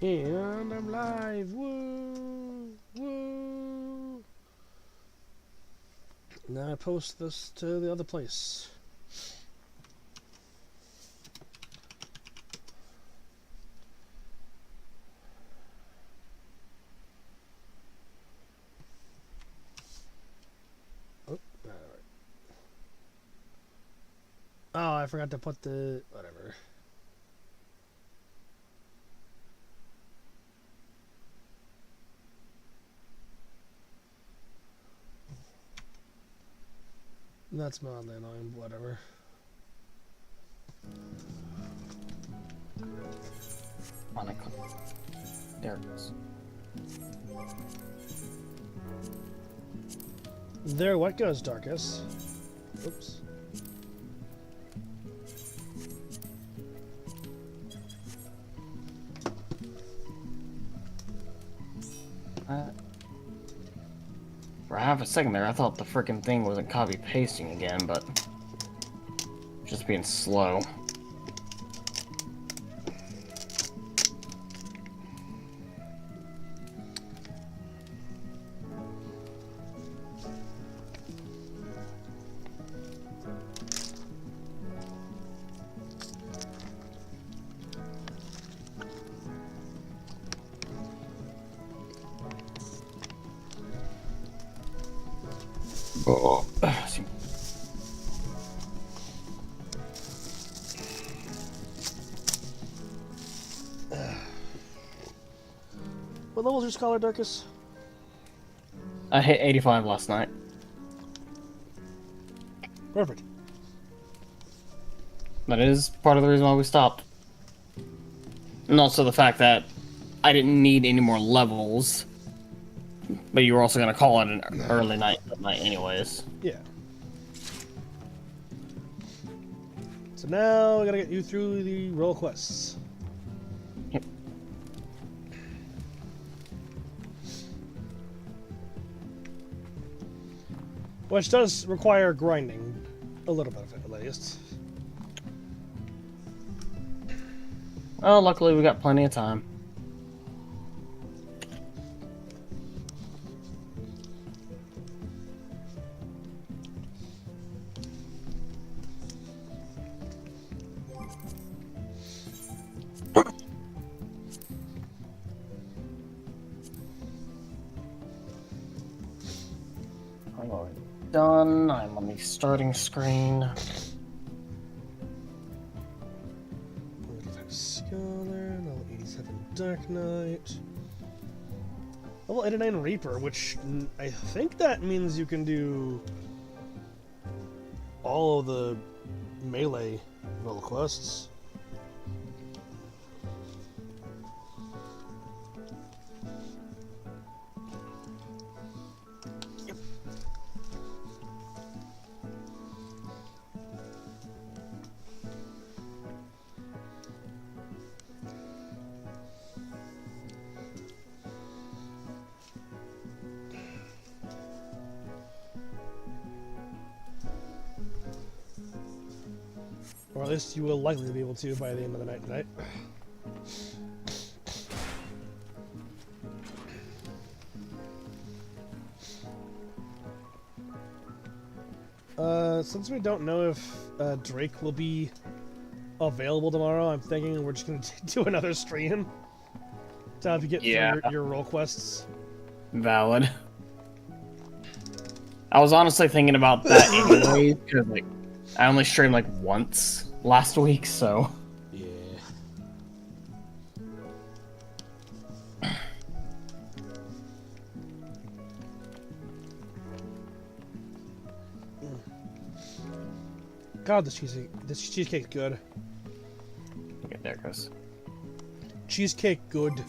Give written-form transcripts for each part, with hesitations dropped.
And I'm live. Woo! Woo! Now I post this to the other place. Oh, alright. Oh, I forgot to put the... whatever. That's mildly annoying, whatever. There it is. There what goes, Darkus? Oops. For half a second there, I thought the frickin' thing wasn't copy pasting again, but just being slow. Oh. What level's your scholar, Darkus? I hit 85 last night. Perfect. That is part of the reason why we stopped. And also the fact that I didn't need any more levels. But you were also going to call it an early night anyways. Yeah. So now we gotta get you through the roll quests. Yep. Which does require grinding. A little bit of it, at least. Oh, luckily we got plenty of time. I'm already done. I'm on the starting screen. 45 Scholar, level 87 Dark Knight. Level 89 Reaper, which I think that means you can do all of the melee roll quests. Or at least you will likely be able to by the end of the night tonight. Since we don't know if Drake will be available tomorrow, I'm thinking we're just gonna do another stream to help you get through your role quests. Valid. I was honestly thinking about that anyway, because like I only streamed like once last week, so Yeah. God, this cheesecake's good. okay, there it goes. Cheesecake good.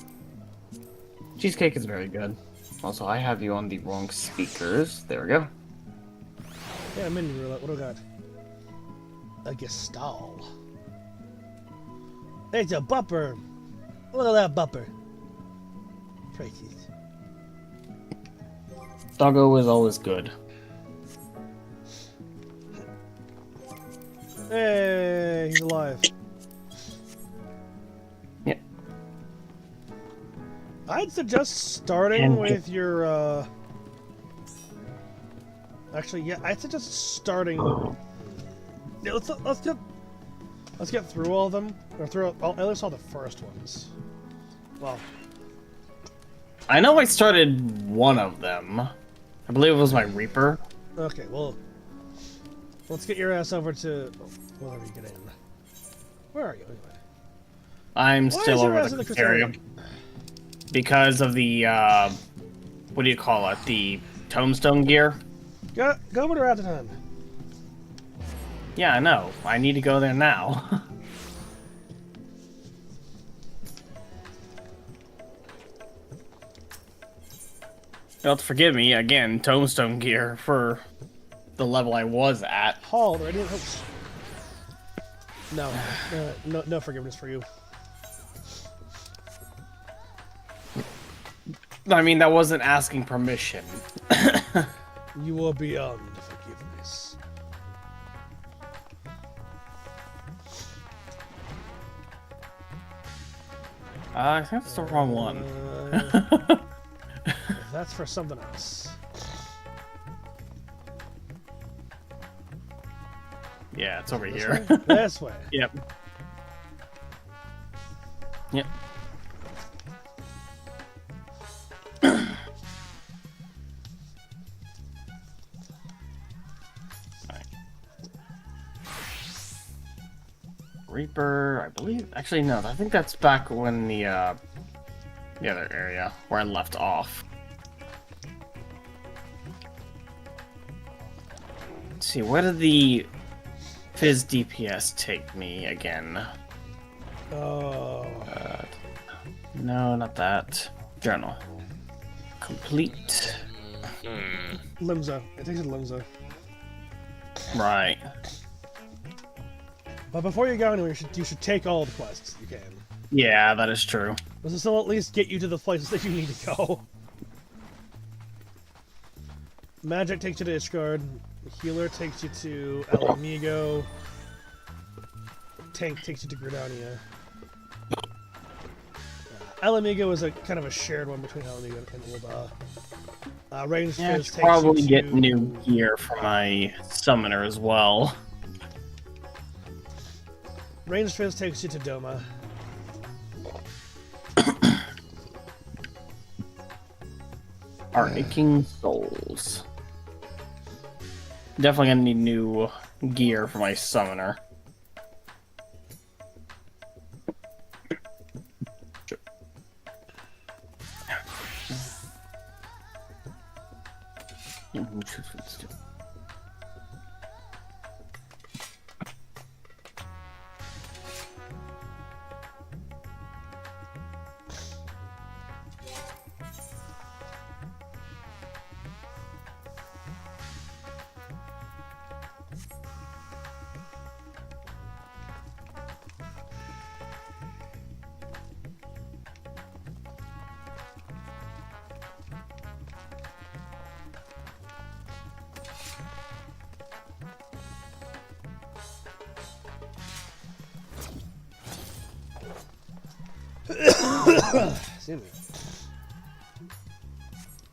Cheesecake is very good. Also, I have you on the wrong speakers. There we go. Yeah, mini roulette. What do I got? A Gestalt. It's a bumper. Look at that bumper. Prices. Doggo is always good. Hey, he's alive. Yep. I'd suggest starting with your, Actually, yeah, I'd suggest starting... Yeah, let's get through all of them. Or through at least all the first ones. Well... I know I started one of them. I believe it was my Reaper. Okay, well... Let's get your ass over to... wherever you get in. Where are you, anyway? I'm still over the Crystarium. Because of the, what do you call it? The tombstone gear? Go over to Rataton. Yeah, I know. I need to go there now. You'll have to forgive me, again, tombstone gear for the level I was at. Hall, I didn't hope... No forgiveness for you. I mean, that wasn't asking permission. You are beyond forgiveness. I think that's the wrong one. That's for something else. Yeah, it's over This here. way? This way. Yep. Yep. Reaper, I believe. Actually, no. I think that's back when the other area where I left off. Let's see. Where did the Fizz DPS take me again? Oh. No, not that. Journal. Complete. Limzo. It takes you to Limzo. Right. But before you go anywhere, you should take all the quests you can. Yeah, that is true. This will still at least get you to the places that you need to go. Magic takes you to Ishgard. Healer takes you to Alamigo. Tank takes you to Gridania. Alamigo is a kind of a shared one between Alamigo and Ul'dah. Ranged Yeah, I Fizz should takes probably you get to... new gear for my summoner as well. Ranged Fizz takes you to Doma. Our aching souls. Definitely gonna need new gear for my summoner.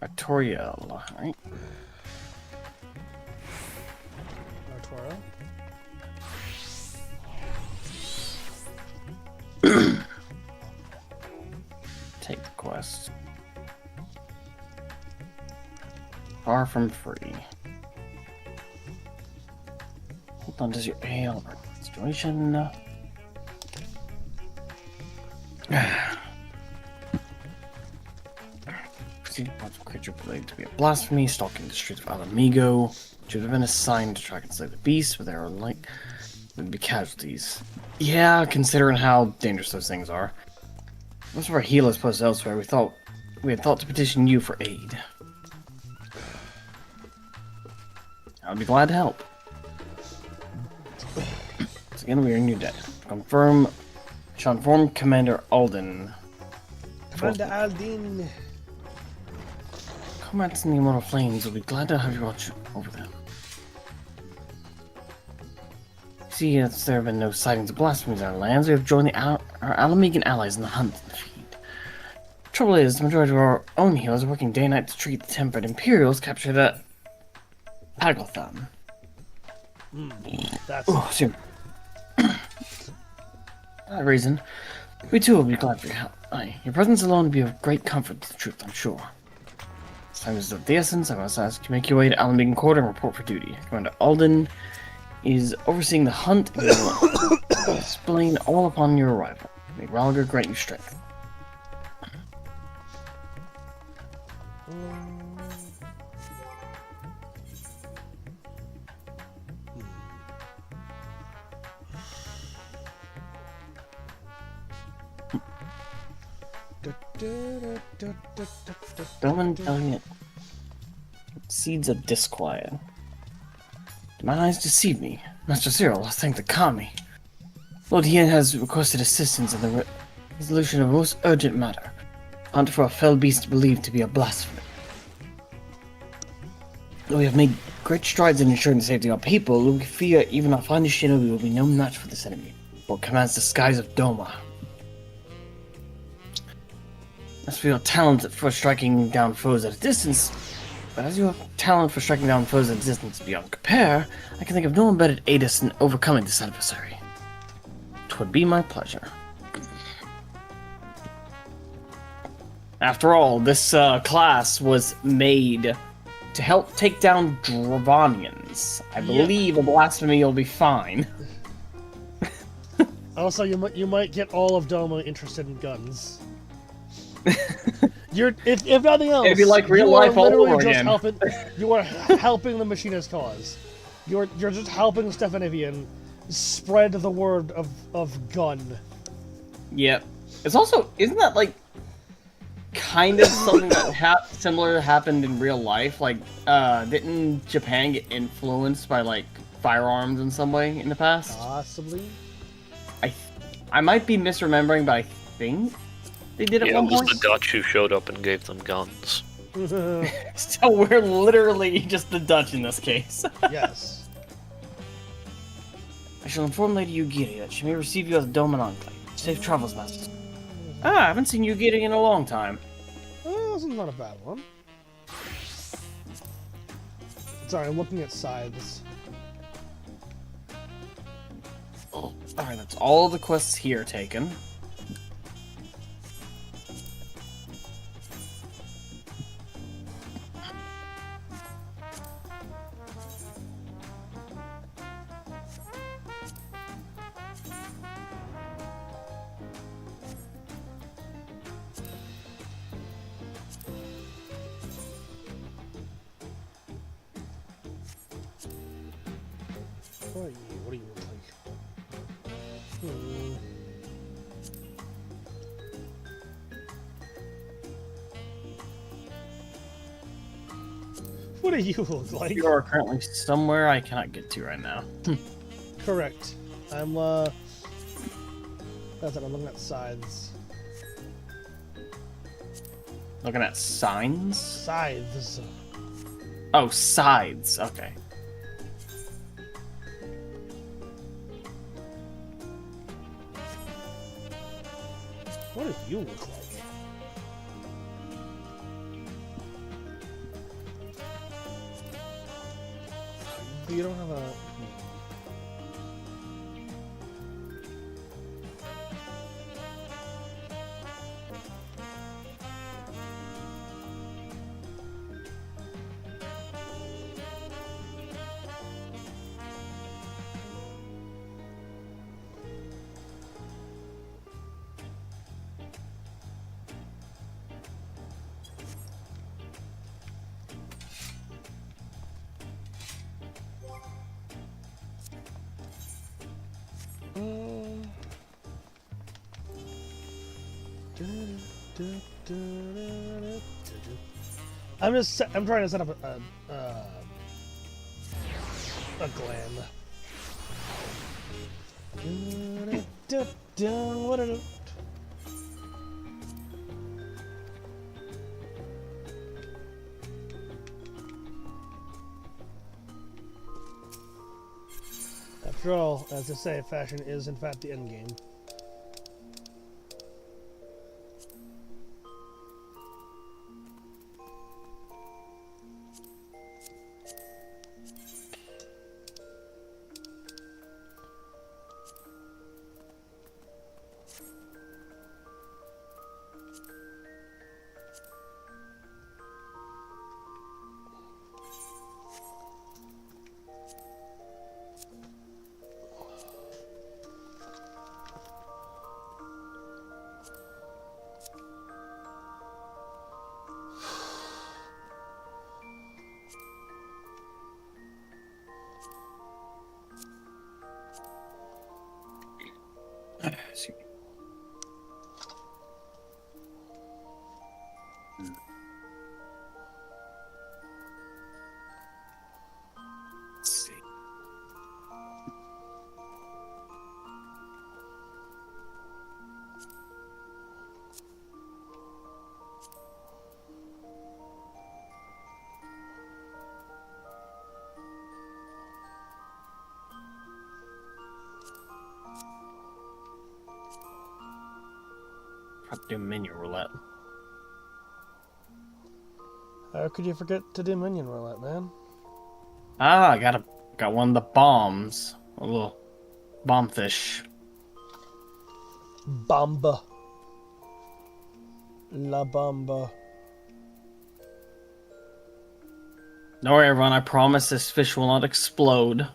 Artorial, right? Artorial? Take the quest. Far from free. Hold on, does your ale situation? Creature believed to be a blasphemy, stalking the streets of Alamigo. Should have been assigned to track and slay the beast, but there are would be casualties. Yeah, considering how dangerous those things are. Most of our healers posted elsewhere. We had thought to petition you for aid. I would be glad to help. Once again, we are in your debt. Shall inform Commander Alden. Commander Aldin. Comrades in the Immortal Flames will be glad to have you watch over them. See, as there have been no sightings of blasphemies in our lands, we have joined our Alamigan allies in the hunt and the feed. Trouble is, the majority of our own healers are working day and night to treat the tempered Imperials captured at Pagothan. That's... Oh, excuse me. For that reason, we too will be glad for your help. Aye, your presence alone will be of great comfort to the truth, I'm sure. As time is of the essence, I must ask you make your way to Allenbeacon Court and report for duty. Commander Alden is overseeing the hunt and will explain all upon your arrival. May Ralgar grant you strength. Doman telling it seeds of disquiet. Did my eyes deceive me? Master Cyril, I thank the Kami. Lord Hien has requested assistance in the resolution of a most urgent matter. Hunt for a fell beast believed to be a blasphemy. Though we have made great strides in ensuring the safety of our people, we fear even our finest shinobi will be no match for this enemy, for it commands the skies of Doma. As for your talent for striking down foes at a distance, but as your talent for striking down foes at a distance beyond compare, I can think of no one better to aid us in overcoming this adversary. 'Twould be my pleasure. After all, this class was made to help take down Dravanians. I believe a blasphemy will be fine. Also, you might get all of Doma interested in guns. If nothing else, it'd be like real life all over again. You are helping the Machinist cause. You're just helping Stefanivian spread the word of gun. Yep. It's also, isn't that like kind of something that similar happened in real life? Like, didn't Japan get influenced by like firearms in some way in the past? Possibly. I might be misremembering, but I think they did at one point. Yeah, it was the Dutch who showed up and gave them guns. So we're literally just the Dutch in this case. Yes. I shall inform Lady Yugiri that she may receive you as a Doman Enclave. Safe travels, Master. I haven't seen Yugiri in a long time. This is not a bad one. Sorry, I'm looking at scythes. Oh, alright, that's all the quests here taken. What do you look like? What do you look like? You are currently somewhere I cannot get to right now. Correct. I'm that's it, I'm looking at scythes. Looking at signs? Scythes. Oh, sides. Okay. What do you look like? You don't have a... I'm trying to set up a gland. What is it? After all, as they say, fashion is in fact the end game. Have to do minion roulette. How could you forget to do minion roulette, man? Ah, I got one of the bombs. A little bomb fish. Bamba. La Bamba. Don't worry, everyone. I promise this fish will not explode.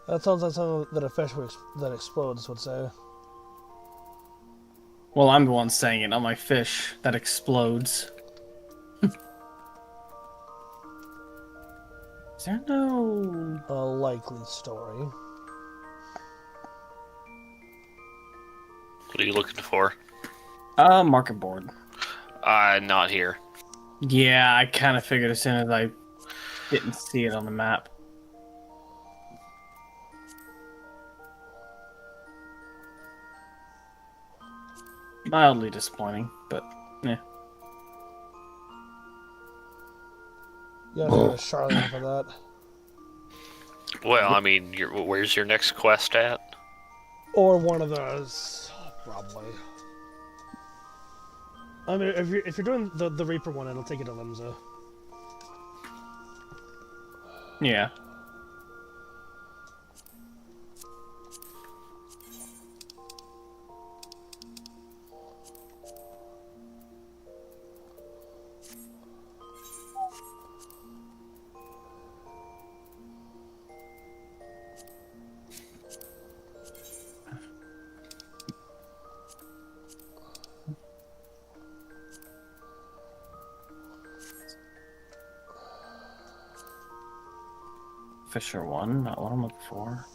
That sounds like something that a fish that explodes would say. Well, I'm the one saying it, not my fish that explodes. Is there no... A likely story. What are you looking for? Market board. Not here. Yeah, I kind of figured as soon as I didn't see it on the map. Mildly disappointing, but yeah. You gotta go to Charlotte for that. Well, I mean, where's your next quest at? Or one of those, probably. I mean, if you're doing the Reaper one, it'll take you to Limsa. Yeah. Fisher one, not what I'm looking for.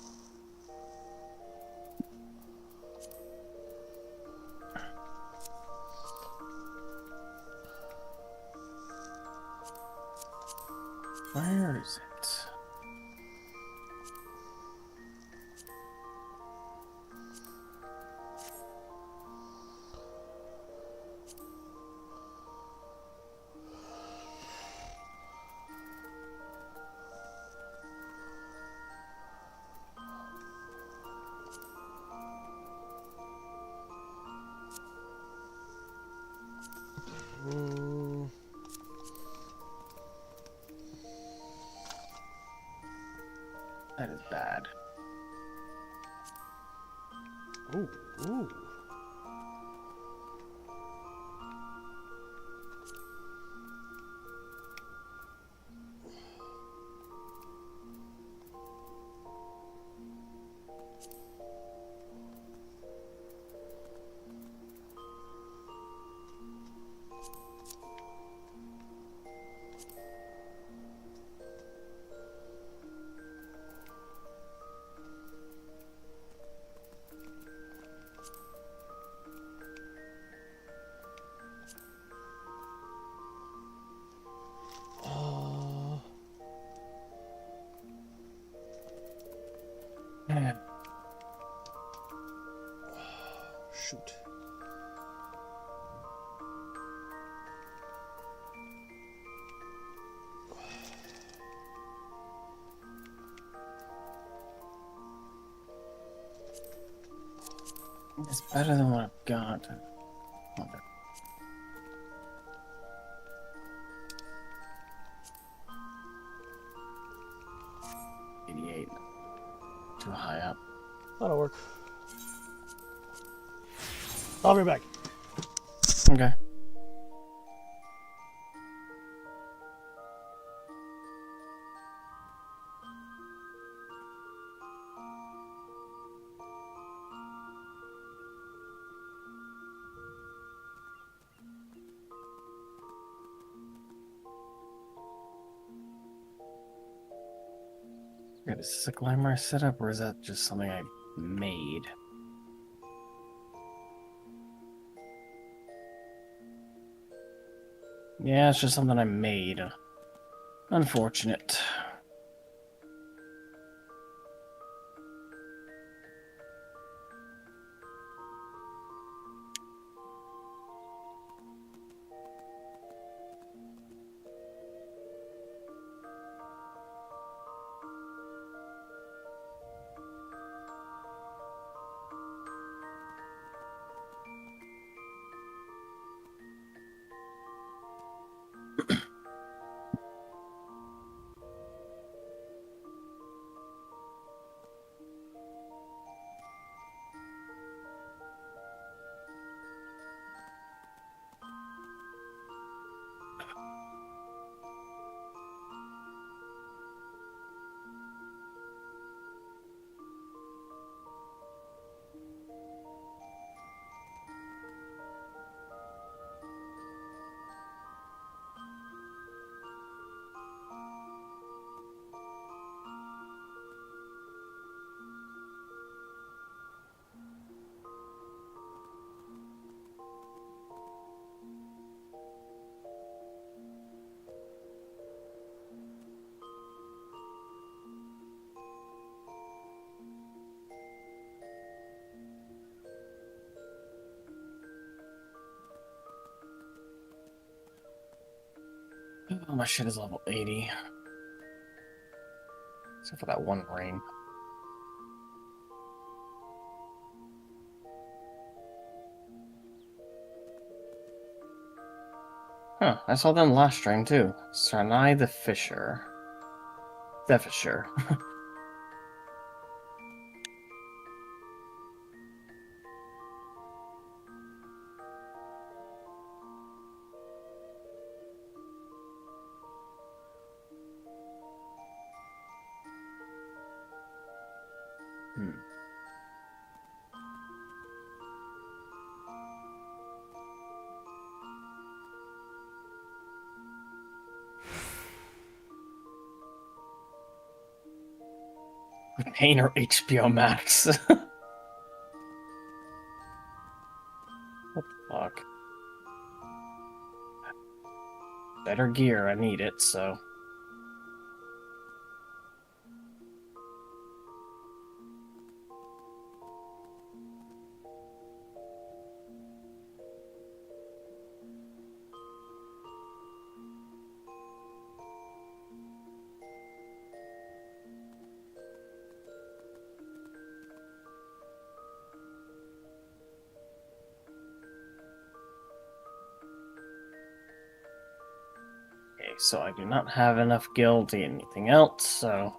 Where is it? That is bad. Ooh, ooh. Shoot. It's better than what I've got. Okay. Too high up. That'll work. I'll be back. Okay. Is this a glamorous setup, or is that just something I made? Yeah, it's just something I made. Unfortunate. Oh, my shit is level 80. Except for that one ring. Huh, I saw them last stream too. Sarnai the Fisher. The Fisher. Painter HBO Max. What the fuck? Better gear, I need it, so. Okay, so I do not have enough gil to get anything else, so.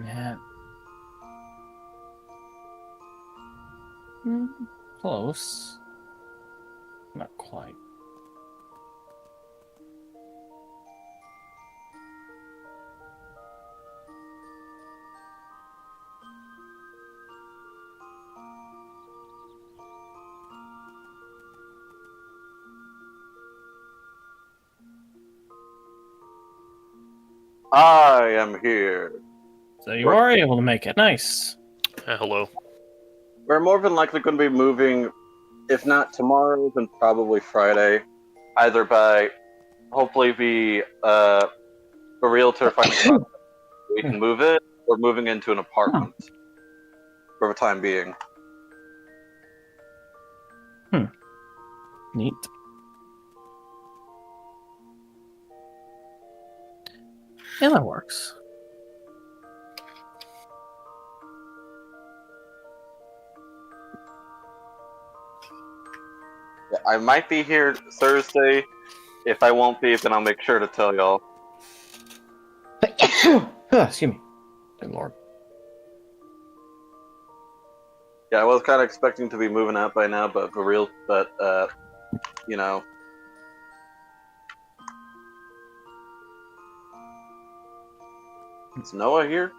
Yeah. Close. Not quite. I am here. So you are able to make it. Nice. Hello. We're more than likely going to be moving, if not tomorrow, then probably Friday. Either by, hopefully, the realtor finally we can move it, or moving into an apartment for the time being. Neat. Yeah, that works. Yeah, I might be here Thursday. If I won't be, then I'll make sure to tell y'all. Excuse me. Good lord. Yeah, I was kind of expecting to be moving out by now, but you know. Is Noah here?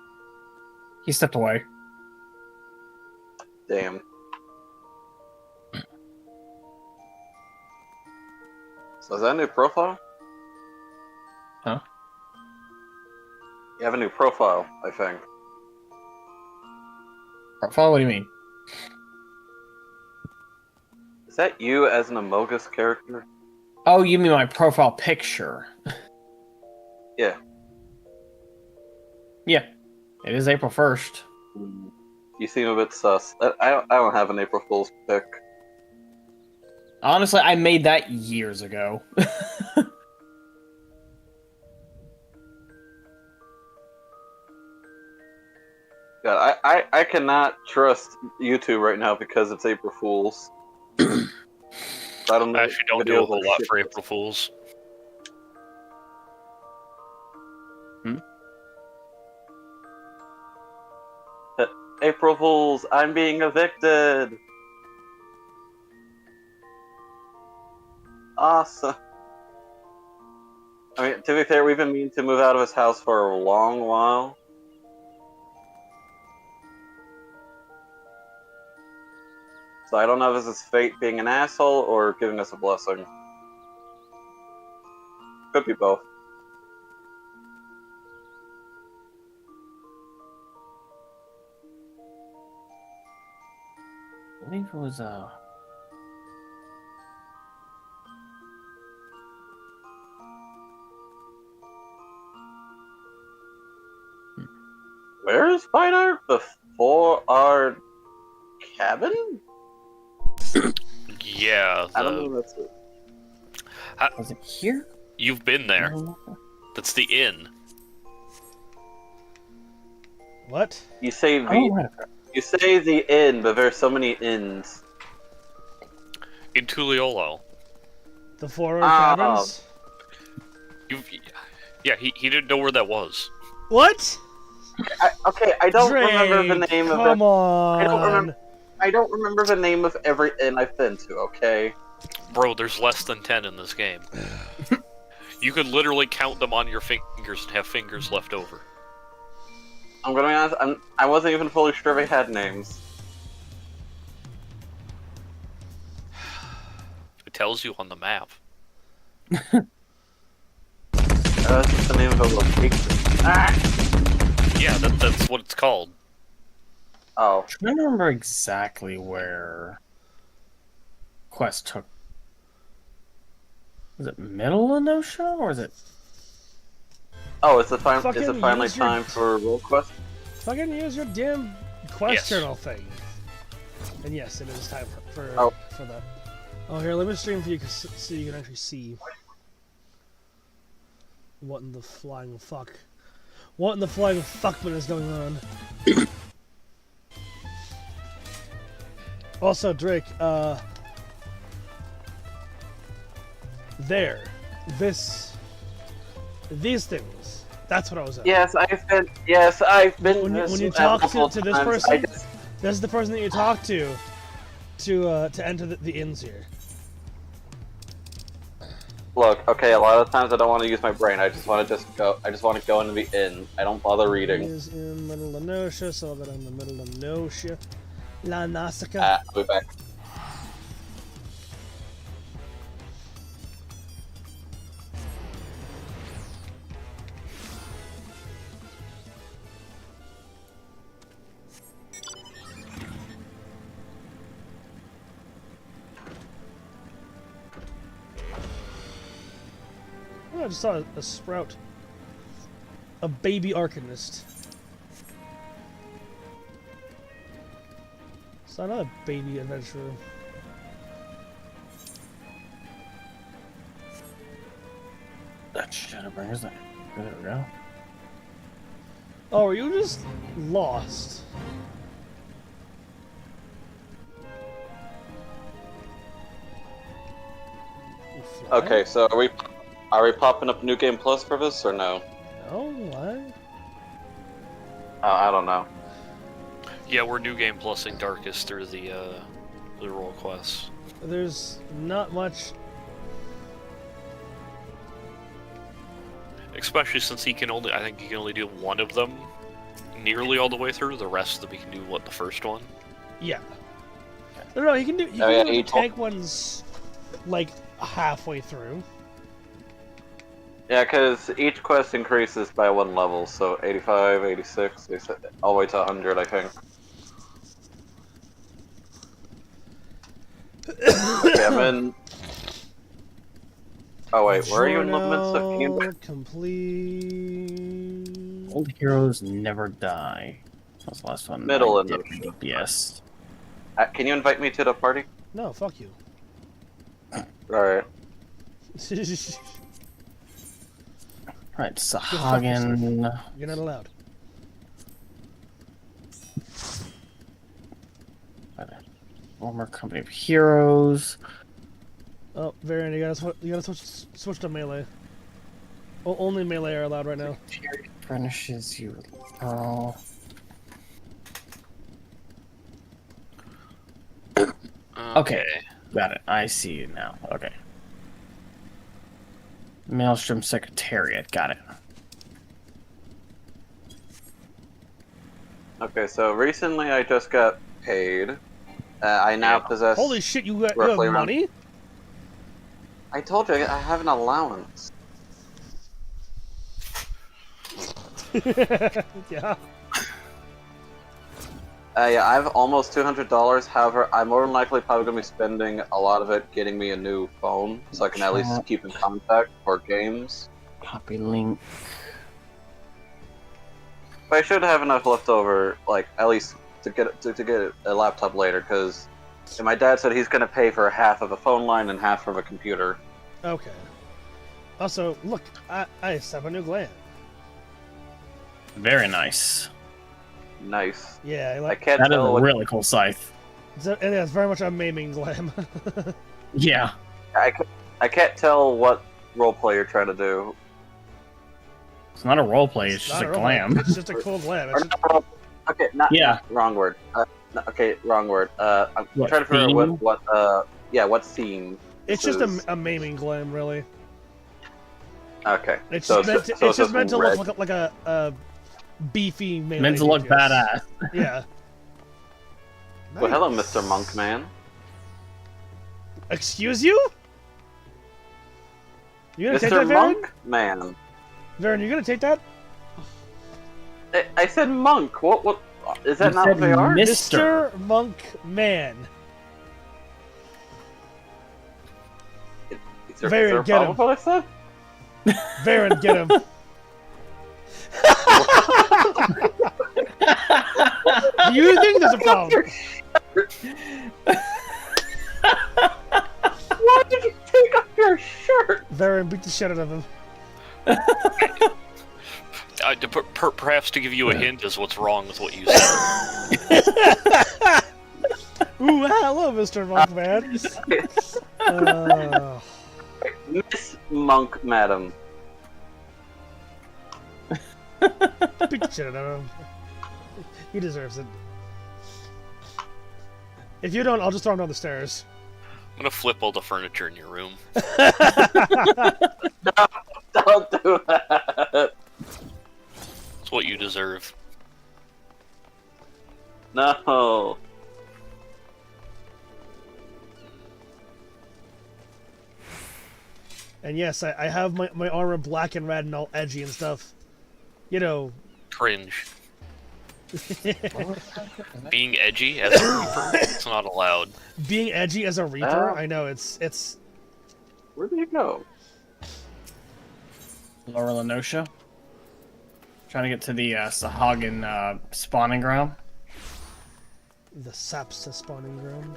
He stepped away. Damn. So is that a new profile? Huh? You have a new profile, I think. Profile? What do you mean? Is that you as an Amogus character? Oh, you mean my profile picture? Yeah. Yeah. It is April 1st. You seem a bit sus. I don't have an April Fool's pick. Honestly, I made that years ago. God, I cannot trust YouTube right now because it's April Fool's. I don't know. I actually don't do a whole lot for April Fools. April Fools, I'm being evicted. Awesome. I mean, to be fair, we've been meaning to move out of his house for a long while. So I don't know if this is fate being an asshole or giving us a blessing. could be both. I believe it was Where is Fine Art before our cabin? Yeah. I don't know if that's it. was it here? You've been there. That's the inn. What? You say the Oh, right. you say the inn, but there's so many inns. In Tuliolo. The Four Cabins? Yeah, he didn't know where that was. What? I don't Drake, remember the name of it. come on. I don't remember the name of every inn I've been to. Okay. Bro, there's less than 10 in this game. You could literally count them on your fingers and have fingers left over. I'm gonna be honest. I wasn't even fully sure they had names. It tells you on the map. That's just the name of a location. Yeah, that's what it's called. Oh. I don't remember exactly where Quest took. Was it middle of no show or is it? Oh, is it Fucking finally use your- time for roll quest? Fucking use your damn quest Yes. journal thing. And yes, it is time for that. Oh, here, let me stream for you so you can actually see what in the flying fuck. What in the flying fuckman is going on? Also, Drake, these things. That's what I was at. Yes, I've been. When you talk to this person, this is the person that you talk to enter the inns here. Look, okay, a lot of times I don't want to use my brain. I just want to go. I just want to go into the inn. I don't bother reading. Is in middle of Nosha, so that I'm in the middle of Nosha. La Nausicaa. I'll be back. Oh, I just saw a sprout. A baby arcanist. Saw another baby adventurer. That shit, where is that? There we go. Oh, are you just lost? You fly? Okay, so are we popping up New Game Plus for this or no? No, why? I don't know. Yeah, we're New Game Plusing Darkus through the roll quests. There's not much. Especially since I think he can only do one of them nearly all the way through. The rest of them he can do, what, the first one? Yeah. No, he can do. He can do the tank ones like halfway through. Yeah, because each quest increases by one level, so 85, 86, all the way to 100, I think. Okay, I'm in. Oh wait, where are you in movement? So can you... Complete. Old heroes never die. That was the last one. Middle I and did. middle. Yes. Can you invite me to the party? No, fuck you. Alright. Right, Sahagin. You're not allowed. Former company of heroes. Oh, Varian, you gotta switch to melee. Only melee are allowed right now. Furnishes you with pearl. Okay, got it. I see you now. Okay. Maelstrom Secretariat, got it. Okay, so recently I just got paid. I now possess... Holy shit, you have roughly around- money? I told you, I have an allowance. Yeah. Yeah, I have almost $200. However, I'm more than likely probably going to be spending a lot of it getting me a new phone, so I can at least keep in contact for games. Copy link. But I should have enough left over, like at least to get a laptop later, because my dad said he's going to pay for half of a phone line and half of a computer. Okay. Also, look, I have a new gland. Very nice. Nice. Yeah, I I like. can't That is tell a what really cool scythe. It's very much a maiming glam. Yeah. I can't tell what roleplay you're trying to do. It's not a roleplay, it's just not a real glam. It's just a cool glam. Or not okay, not Yeah. wrong word. Okay, wrong word. I'm What, trying to figure theme? out what theme. It's this just is. a maiming glam, really. Okay. It's so just meant to red. look like a beefy melee. Meant to look DPS. badass. Yeah. Well, hello, Nice. Mr. Monkman. Excuse you? You gonna take Mr. that, Varen? Monkman. Varen, you gonna take that? I said monk. What? Is that You not said what they are? Mr. Mr. Monk Man. Is there Varen, a get problem him. with what I said? Varen, get him. Do you think there's a problem? Why did you take off your shirt? Varen, beat the shit out of him. Perhaps to give you a hint is what's wrong with what you said. Ooh, hello, Mr. Monk Man. Miss Monk, madam. Beat the shit out of him. He deserves it. If you don't, I'll just throw him down the stairs. I'm gonna flip all the furniture in your room. Don't do that. It's what you deserve. No. And yes, I have my armor black and red and all edgy and stuff. You know. Cringe. Being edgy as a reaper, it's not allowed. Being edgy as a reaper, I know it's. Where did he go? Lower Lenosha. Trying to get to the Sahagin spawning ground. The Sapsa spawning ground.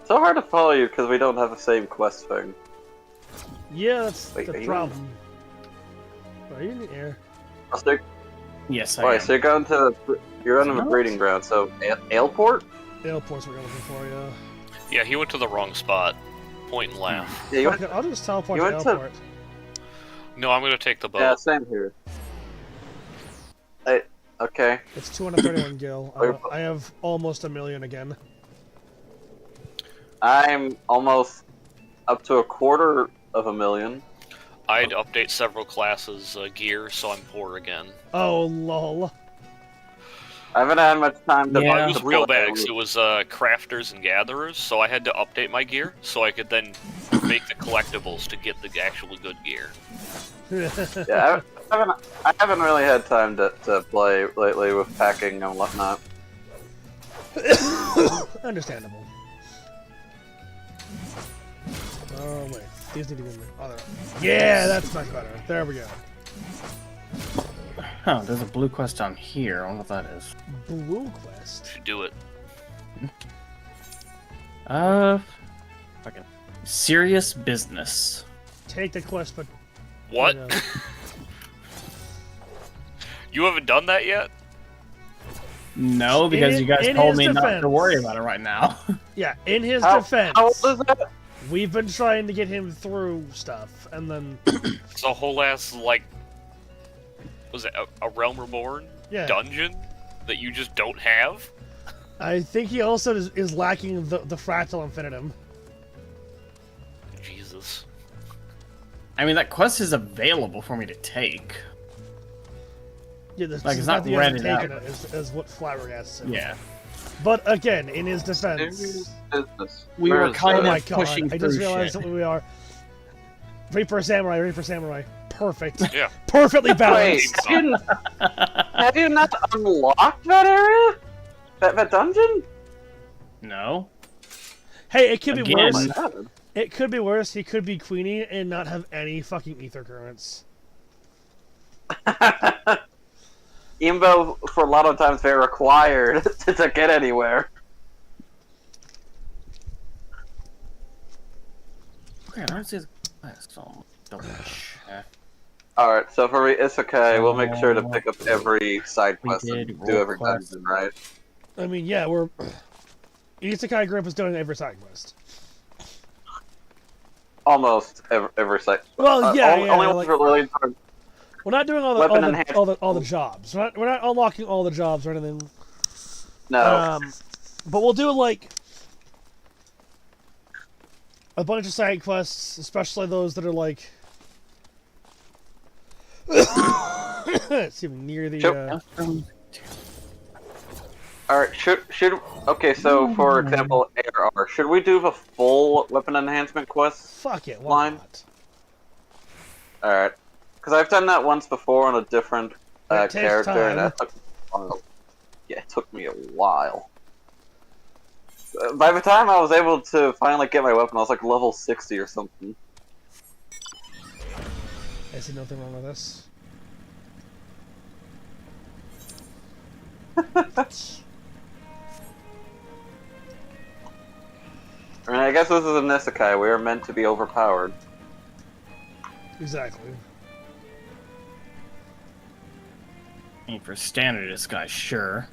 So hard to follow you because we don't have the same quest thing. Yeah, that's Wait, are the you problem. Are you in the air? So, Yes, I alright, am. so you're on a breeding ground. So Ailport? Airport's what we're looking for, yeah. Yeah, he went to the wrong spot. Point and laugh. Yeah, you Fuck it, I'll just teleport you to went to- airport. No, I'm gonna take the boat. Yeah, same here. Okay. It's 231 gil. I have almost 1 million again. I'm almost up to 250,000. I'd update several classes' gear, so I'm poor again. Oh, lol. I haven't had much time to. Yeah. It was real bags. It was crafters and gatherers, so I had to update my gear so I could then make the collectibles to get the actually good gear. Yeah, I haven't really had time to play lately with packing and whatnot. Understandable. Oh, wait. These need to be in the other. Yeah, that's much better. There we go. Oh, there's a blue quest down here. I wonder what that is. Blue quest. Should do it. Fucking serious business. Take the quest, but. What? You know. You haven't done that yet? No, because you guys in told his me not to defense. worry about it right now. Yeah, in his How defense, old is that? we've been trying to get him through stuff, and then. It's a whole ass, like... Was it a Realm Reborn Yeah. dungeon that you just don't have? I think he also is lacking the fractal infinitum. Jesus. I mean, that quest is available for me to take. Yeah, this Like, is it's not not the read end it of out. taking it, is what Flabbergasted said. Yeah. But again, in his defense, Serious business. We Where were is kind oh of that? my god, pushing I through just realized shit. that we are. Reaper Samurai, Reaper Samurai. Perfect. Yeah. Perfectly Wait, balanced. have you not unlocked that area? That dungeon? No. Hey, it could be Again. worse. God. It could be worse. He could be Queenie and not have any fucking ether currents. Even though for a lot of times they're required to get anywhere. Okay, I don't see the class. So double check. Alright, so for Isekai, we'll make sure to pick up every side quest and did do roll every quest. dungeon, right? I mean, yeah, we're Isekai group is doing every side quest. Almost every side. Well, yeah, only like, for Lily. we're not doing all the jobs. We're not unlocking all the jobs or anything. No. But we'll do like a bunch of side quests, especially those that are like it's even near the. Alright, should okay, so for example, ARR, should we do the full weapon enhancement quest Fuck it, why line? not? Alright. Because I've done that once before on a different It takes character, time. and that took me a while. Yeah, it took me a while. By the time I was able to finally get my weapon, I was like level 60 or something. I see nothing wrong with this. I mean, I guess this is an isekai. We are meant to be overpowered. Exactly. I mean, for standard, this guy, sure.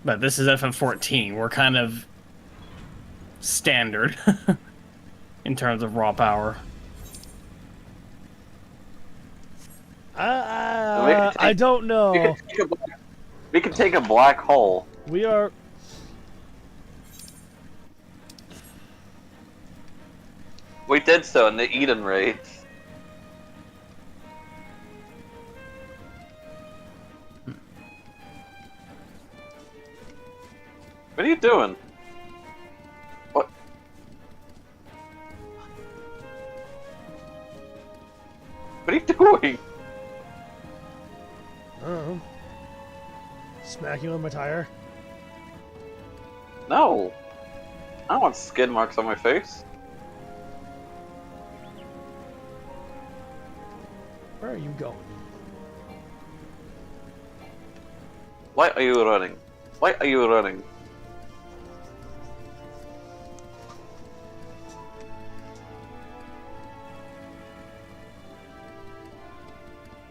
But this is FM14. We're kind of standard in terms of raw power. I don't know. We can take a black hole. We are. We did so in the Eden raids. What are you doing? What? What are you doing? I don't know. Smacking on my tire. No. I don't want skid marks on my face. Where are you going? Why are you running? Why are you running?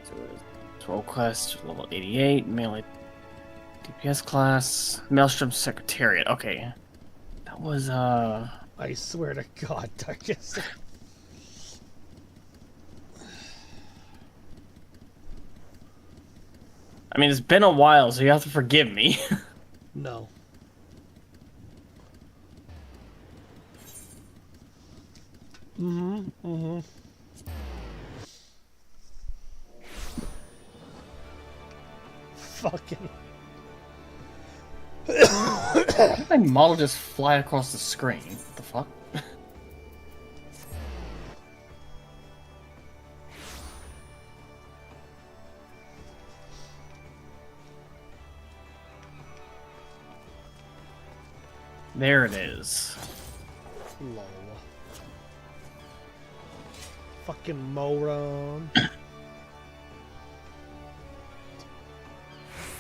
So, 12 quest, level 88, melee DPS class, Maelstrom Secretariat. Okay. That was, I swear to God, Darkest. I mean, it's been a while, so you have to forgive me. No. Fucking. How did my model just fly across the screen? What the fuck? There it is. Lol. Fucking moron.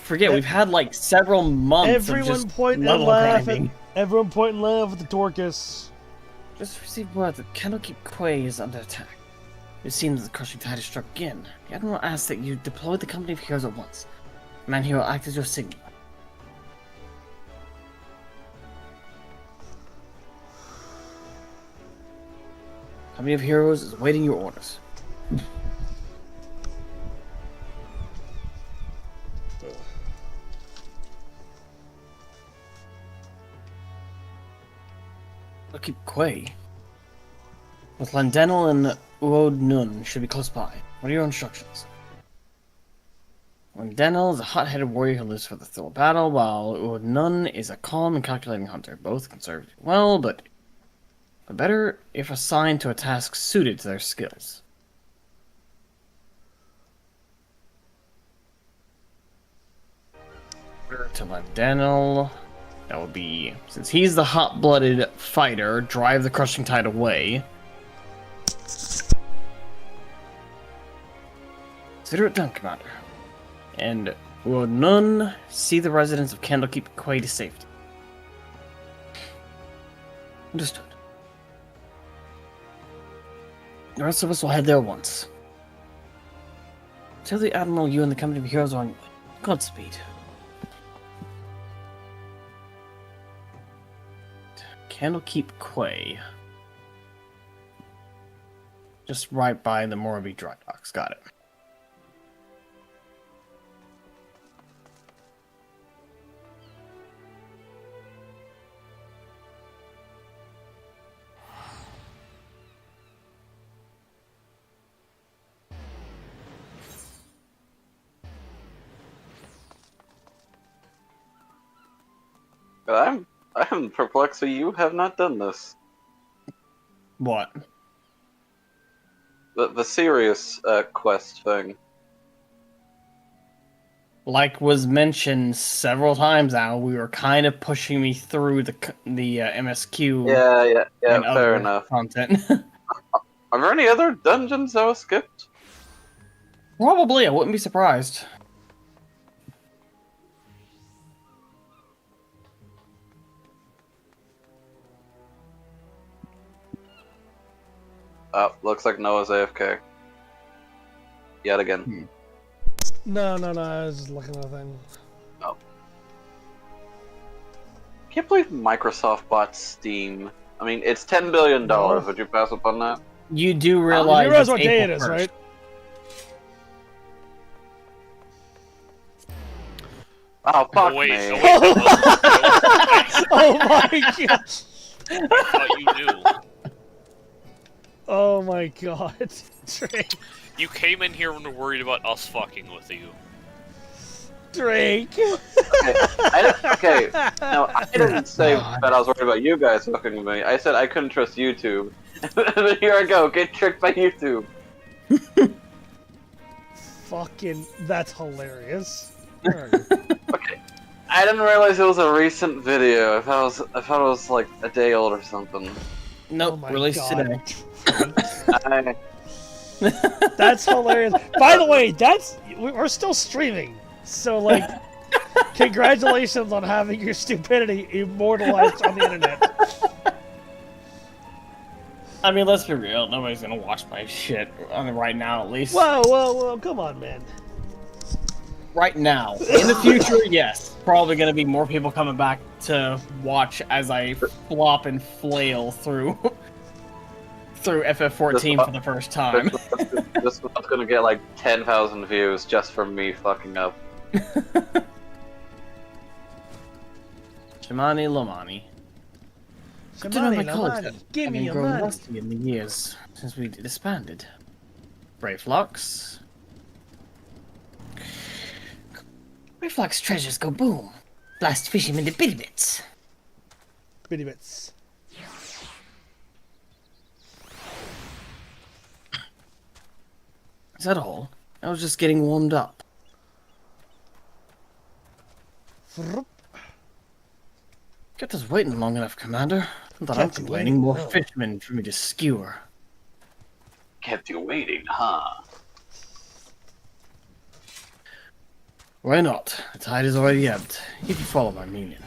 Forget, we've had like several months of Everyone just point and level laugh grinding. everyone point and laugh at the Dorkus. Just received word that Candlekeep Quay is under attack. It seems the crushing tide has struck again. The Admiral asks that you deploy the company of heroes at once. Man Hero act as your signal. Company of heroes is awaiting your orders. Keep Quay. With Landenel and Uod Nun should be close by. What are your instructions? Landenel is a hot-headed warrior who lives for the thrill of battle, while Uod Nun is a calm and calculating hunter. Both can serve well, but better if assigned to a task suited to their skills. To let Daniel. That would be, since he's the hot-blooded fighter, drive the crushing tide away. Consider it done, Commander. And will none see the residents of Candlekeep Quay to safety? Understood. The rest of us will head there once. Tell the Admiral you and the company of heroes are on your way. Godspeed. Candlekeep Quay. Just right by the Morby dry docks. Got it. I'm perplexed that you have not done this. What? The serious quest thing. Like was mentioned several times now, we were kind of pushing me through the MSQ. Yeah, and fair other enough. content. Are there any other dungeons that was skipped? Probably, I wouldn't be surprised. Oh, looks like Noah's AFK. Yet again. No, I was just looking at the thing. Oh. Can't believe Microsoft bought Steam. I mean, it's $10 billion. No. Would you pass up on that? You do realize, You realize it's what day it April is, 1st. right? Oh, fuck Wait, me. Oh my god! I thought you knew. Oh my god, Drake. You came in here and were worried about us fucking with you. Drake. Okay, no, I didn't say that I was worried about you guys fucking with me. I said I couldn't trust YouTube. And then here I go, get tricked by YouTube. Fucking, that's hilarious. Okay, I didn't realize it was a recent video. I thought it was like a day old or something. Nope, Oh my released god. today. That's hilarious. By the way, we're still streaming. So, like, congratulations on having your stupidity immortalized on the internet. I mean, let's be real. Nobody's gonna watch my shit right now, at least. Whoa, come on, man. Right now. In the future, yes. Probably gonna be more people coming back to watch as I flop and flail through FF14 for the first time. This one's gonna get like 10,000 views just from me fucking up. Shamani Lomani. Good to know my colleagues give me having your grown money. rusty in the years since we disbanded. Brave Lux. Brave Lux treasures go boom. Blast fishermen to bitty bits. Bitty bits. Is that all? I was just getting warmed up. Kept us waiting long enough, Commander. I thought I'm Kept you complaining. More waiting, huh? fishermen for me to skewer. Kept you waiting, huh? Why not? The tide is already ebbed, if you follow my meaning.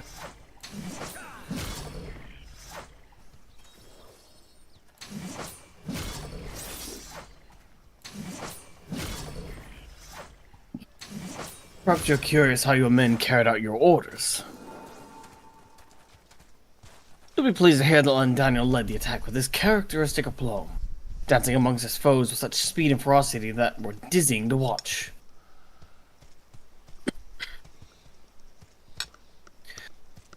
Perhaps you're curious how your men carried out your orders. You'll be pleased to hear that Len Daniel led the attack with his characteristic aplomb, dancing amongst his foes with such speed and ferocity that were dizzying to watch.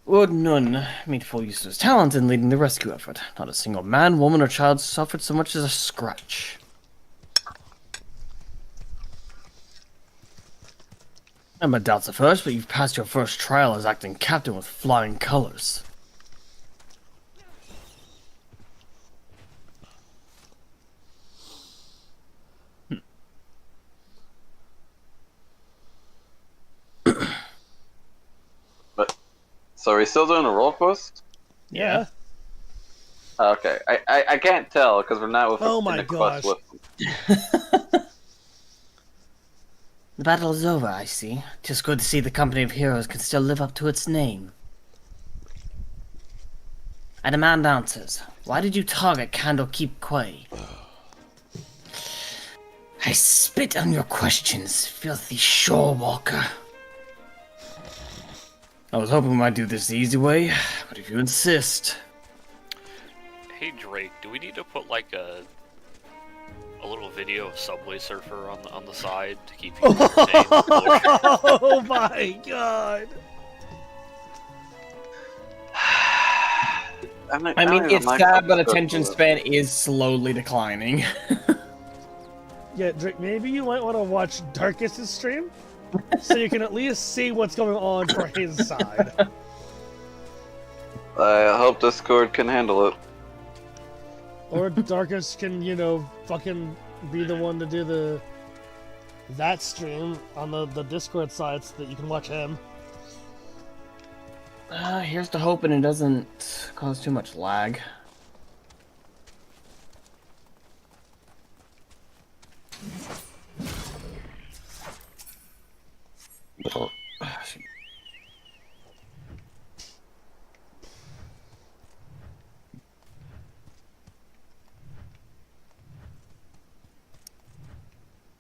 Would none made full use of his talent in leading the rescue effort. Not a single man, woman, or child suffered so much as a scratch. I had my doubts at first, but you've passed your first trial as acting captain with flying colors. So are we still doing a roll quest? Yeah. Okay, I can't tell because we're not with Oh in my the quest gosh. with The battle is over, I see. Just good to see the company of heroes can still live up to its name. I demand answers. Why did you target Candlekeep Quay? I spit on your questions, filthy shorewalker. I was hoping we might do this the easy way, but if you insist... Hey Drake, do we need to put like a little video of Subway Surfer on the side to keep you entertained? Oh my god. I mean, it's sad, but attention span is slowly declining. Yeah, Drake, maybe you might want to watch Darkus's stream, so you can at least see what's going on for his side. I hope Discord can handle it. Or Darkus can, you know, fucking be the one to do that stream on the Discord side so that you can watch him. Here's to hoping it doesn't cause too much lag.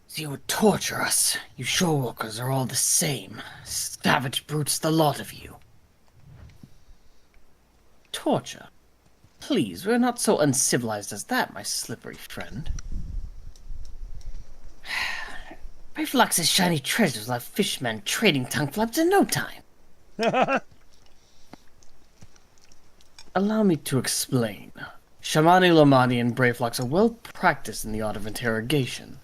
So you would torture us. You shorewalkers are all the same. Savage brutes, the lot of you. Torture? Please, we're not so uncivilized as that, my slippery friend. Brayflox's shiny treasures left fishmen trading tongue flaps in no time. Allow me to explain. Shamani Lomani and Brayflox are well practiced in the art of interrogation.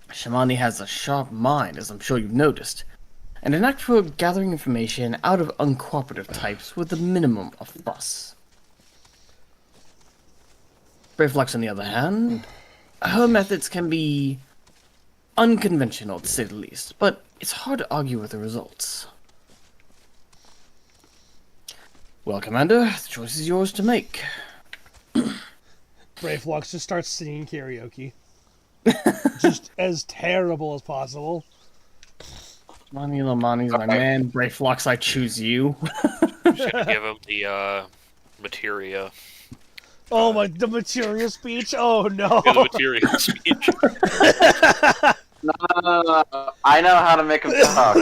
Shamani has a sharp mind, as I'm sure you've noticed, and an knack for gathering information out of uncooperative types with a minimum of fuss. Brayflox, on the other hand, her methods can be unconventional, to say the least, but it's hard to argue with the results. Well, Commander, the choice is yours to make. Brayflox just starts singing karaoke. Just as terrible as possible. Mani Lomani's my man. Brayflox, I choose you. Should give him the materia. Oh my, the materia speech? Oh no. Yeah, the materia speech. No. I know how to make them talk.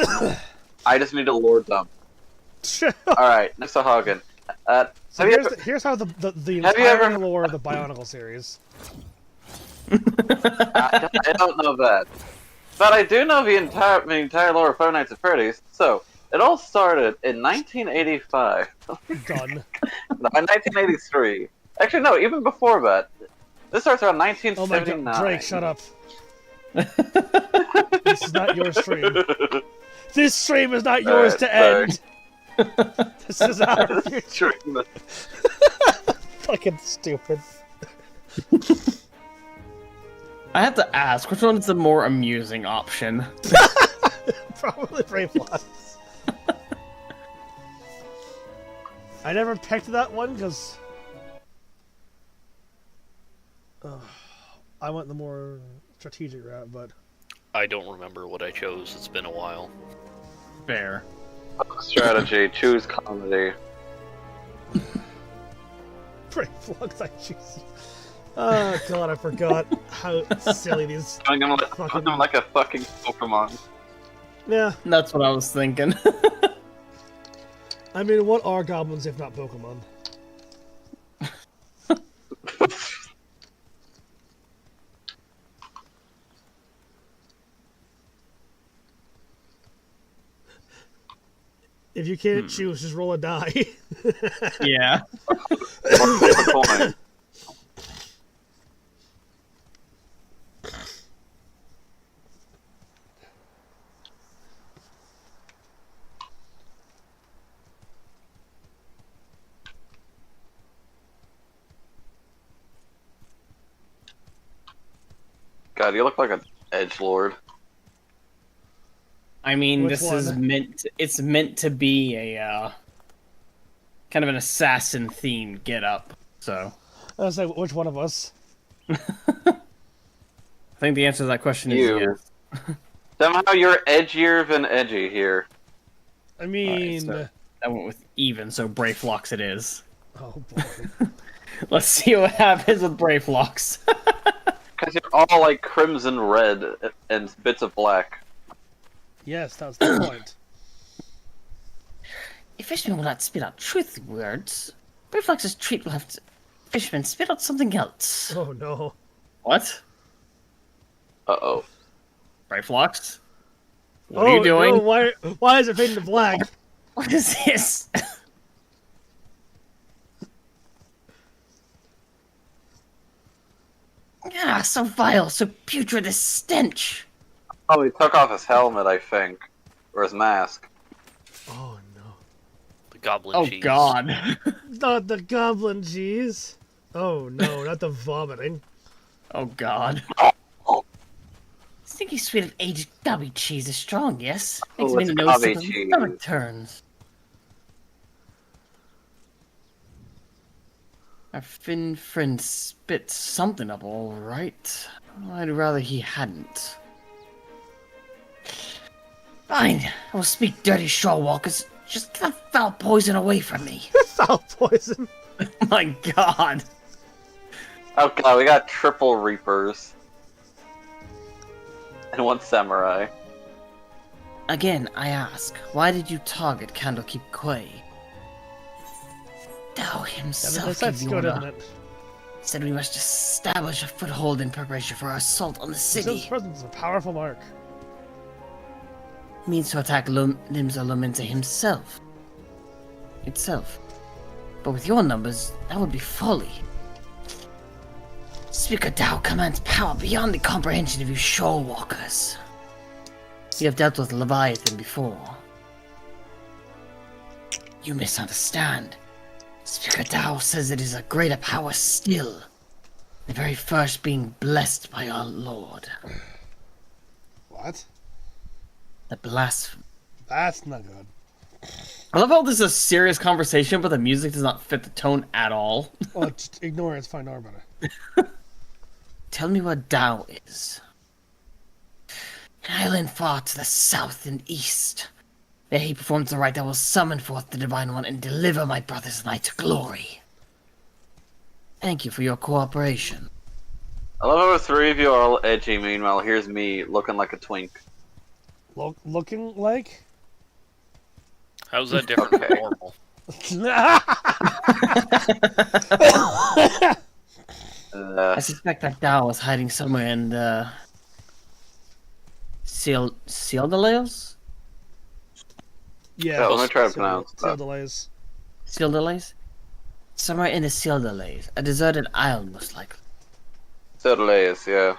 I just need to lord them. Alright, next to Hagen. So here's how the entire lore of the Bionicle series. I don't know that. But I do know the entire lore of Five Nights at Freddy's. So, it all started in 1985. Done. No, in 1983. Actually, no, even before that. This starts around Oh my 1979. god, Drake, shut up. This is not your stream. This stream is not yours to end. This is our future. Fucking stupid. I have to ask, which one is the more amusing option? Probably Brayflox. I never picked that one because I went the more strategic route, but I don't remember what I chose. It's been a while. Fair. Strategy, choose comedy. Brayflox, I choose you. Oh god, I forgot how silly these. I'm gonna put them like a fucking Pokemon. Yeah, That's what I was thinking. I mean, what are goblins if not Pokemon? If you can't choose, just roll a die. Yeah. God, you look like an edgelord. I mean, Which this is one? it's meant to be a kind of an assassin themed get up. So I was like, which one of us? I think the answer to that question is You. yes. Somehow you're edgier than edgy here. I Alright, mean, so I went with even, so Brayflocks it is. oh boy. Let's see what happens with Brayflocks. Because you're all like crimson red and bits of black. Yes, that was the point. If fishermen will not spit out truth words, Brayflocks' treat will have to fishermen spit out something else. Oh no. What? Uh-oh. Brayflocks? What are you doing? No, why is it fading to black? What is this? Ah, so vile, so putrid, this stench. Oh, he took off his helmet, I think. Or his mask. Oh no. The goblin Oh cheese. god. Not the goblin cheese. Oh no, not the vomiting. Oh god. Stinky sweet of aged gobby cheese is strong, yes? Makes Oh, me it's know gobby some cheese. stomach turns. Our Finn friend spit something up all right. I'd rather he hadn't. Fine, I will speak dirty straw walkers. Just get that foul poison away from me. Foul poison. Oh my god. Oh god, we got triple reapers. And one samurai. Again, I ask, why did you target Candlekeep Quay? Dao himself gave That's the good, order. isn't it? Said we must establish a foothold in preparation for our assault on the His city. presence is a powerful mark. Means to attack Limsa Luminta himself. Itself. But with your numbers, that would be folly. Speaker Dao commands power beyond the comprehension of you shore walkers. You have dealt with Leviathan before. You misunderstand. Speaker Dao says it is a greater power still. The very first being blessed by our Lord. What? The blasphemy. That's not good. I love how this is a serious conversation, but the music does not fit the tone at all. Oh, just ignore it. It's fine. Don't worry about it. Tell me where Dao is. An island far to the south and east. There he performs the rite that will summon forth the Divine One and deliver my brothers and I to glory. Thank you for your cooperation. I love how the three of you are all edgy, meanwhile here's me looking like a twink. Looking like? How's that different from normal? I suspect that Dao is hiding somewhere in the... Sealdales? Yeah. let me try to pronounce Seal that. delays. Sealdales? Somewhere in the Sealdales. A deserted isle, most likely. Sedelays, yeah.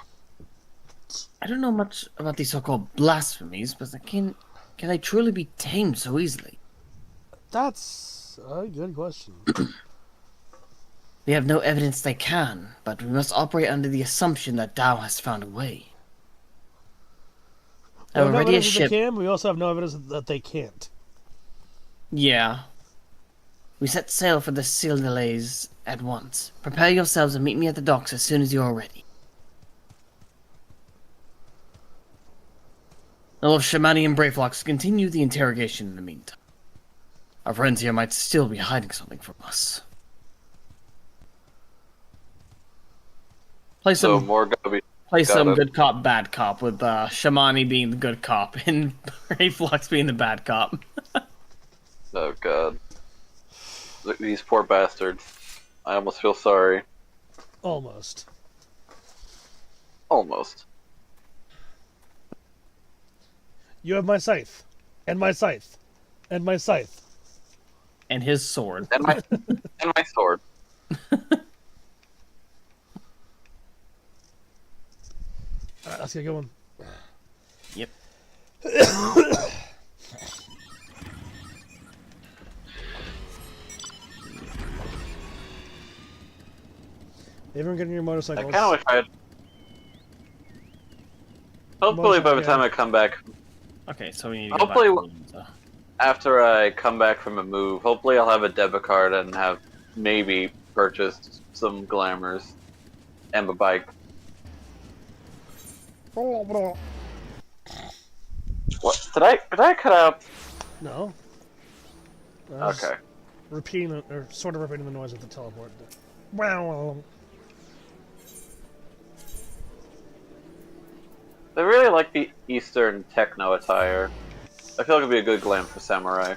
I don't know much about these so-called blasphemies, but can they truly be tamed so easily? That's a good question. We have no evidence they can, but we must operate under the assumption that Dao has found a way. We have no Already a evidence that ship. they can, but we also have no evidence that they can't. Yeah. We set sail for the Seal Delays at once. Prepare yourselves and meet me at the docks as soon as you are ready. Now, Shamani and Brayflocks continue the interrogation in the meantime. Our friends here might still be hiding something from us. Play So some, more gotta be. play got some it. good cop, bad cop with Shamani being the good cop and Brayflocks being the bad cop. Oh god. These poor bastards. I almost feel sorry. Almost. Almost. You have my scythe. And my scythe. And my scythe. And his sword. And my and my sword. Alright, let's get going. Yep. Everyone get on your I motorcycles. kinda wish I had. Hopefully by the Motorcycle. time I come back Okay, so we need to Hopefully- go back to After I come back from a move, hopefully I'll have a debit card and have maybe purchased some glamours and a bike. What? Did I cut out? No. I was Okay. Repeating or sort of repeating the noise of the teleport. Wow. I really like the Eastern techno attire. I feel like it'd be a good glam for samurai.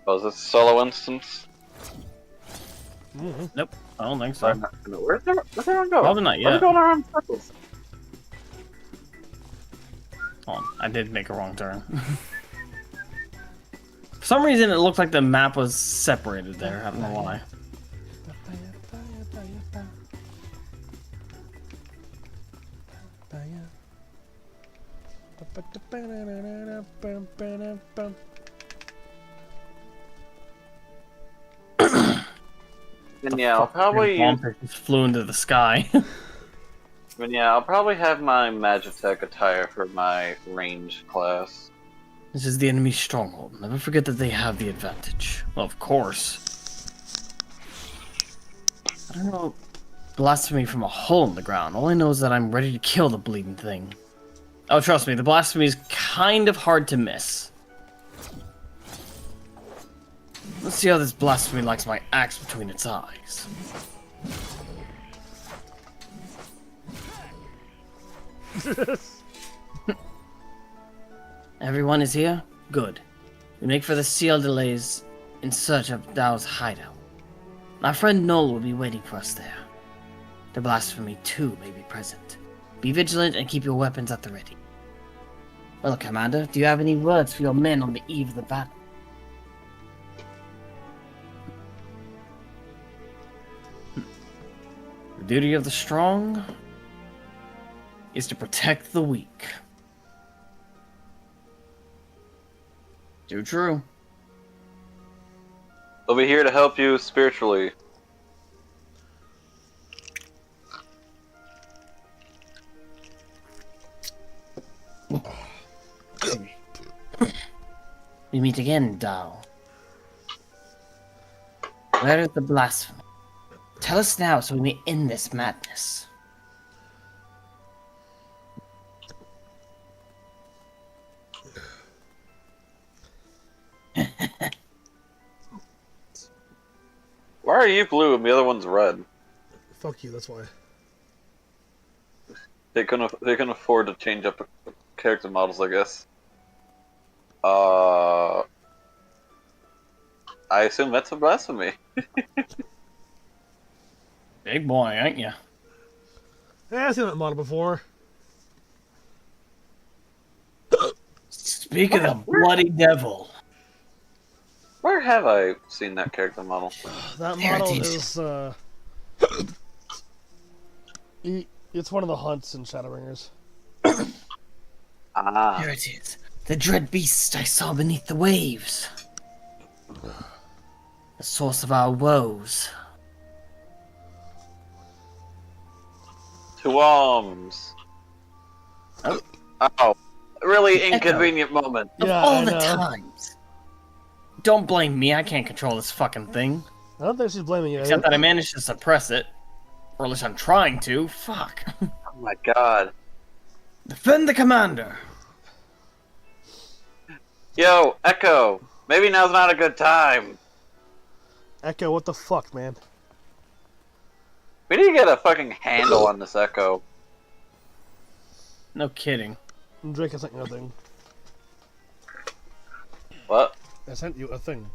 Oh, is this a solo instance? Mm-hmm. Nope, I don't think so. Where's everyone going? Probably not Why are yet. we going around in circles? Hold on, I did make a wrong turn. For some reason, it looked like the map was separated there. I don't know why. And yeah, I'll probably use. Just flew into the sky. And yeah, I'll probably have my Magitech attire for my range class. This is the enemy's stronghold. Never forget that they have the advantage. Well, of course. I don't know. Blasphemy from a hole in the ground. All I know is that I'm ready to kill the bleeding thing. Oh, trust me, the blasphemy is kind of hard to miss. Let's see how this blasphemy likes my axe between its eyes. Everyone is here? Good. We make for the seal delays in search of Dao's hideout. My friend Noel will be waiting for us there. The blasphemy too may be present. Be vigilant and keep your weapons at the ready. Well, Commander, do you have any words for your men on the eve of the battle? The duty of the strong is to protect the weak. Too true. We'll be here to help you spiritually. We meet again, Dao. Where is the blasphemy? Tell us now so we may end this madness. Why are you blue and the other one's red? Fuck you, that's why. They can afford to change up character models, I guess. I assume that's a blasphemy. Big boy, ain't ya? Yeah, I've seen that model before. Speak of the bloody devil. Where have I seen that character model? That There it model is. it's one of the hunts in Shadowbringers. Ah. Here it is. The dread beast I saw beneath the waves. The source of our woes. Two arms. Oh. Oh. Really Echo. inconvenient moment. Of Yeah, all I the know. times. Don't blame me, I can't control this fucking thing. I don't think she's blaming you. Except that I managed to suppress it. Or at least I'm trying to. Fuck. Oh my god. Defend the commander. Yo, Echo. Maybe now's not a good time. Echo, what the fuck, man? We need to get a fucking handle on this Echo. No kidding. Drake, I sent you a thing. What? I sent you a thing.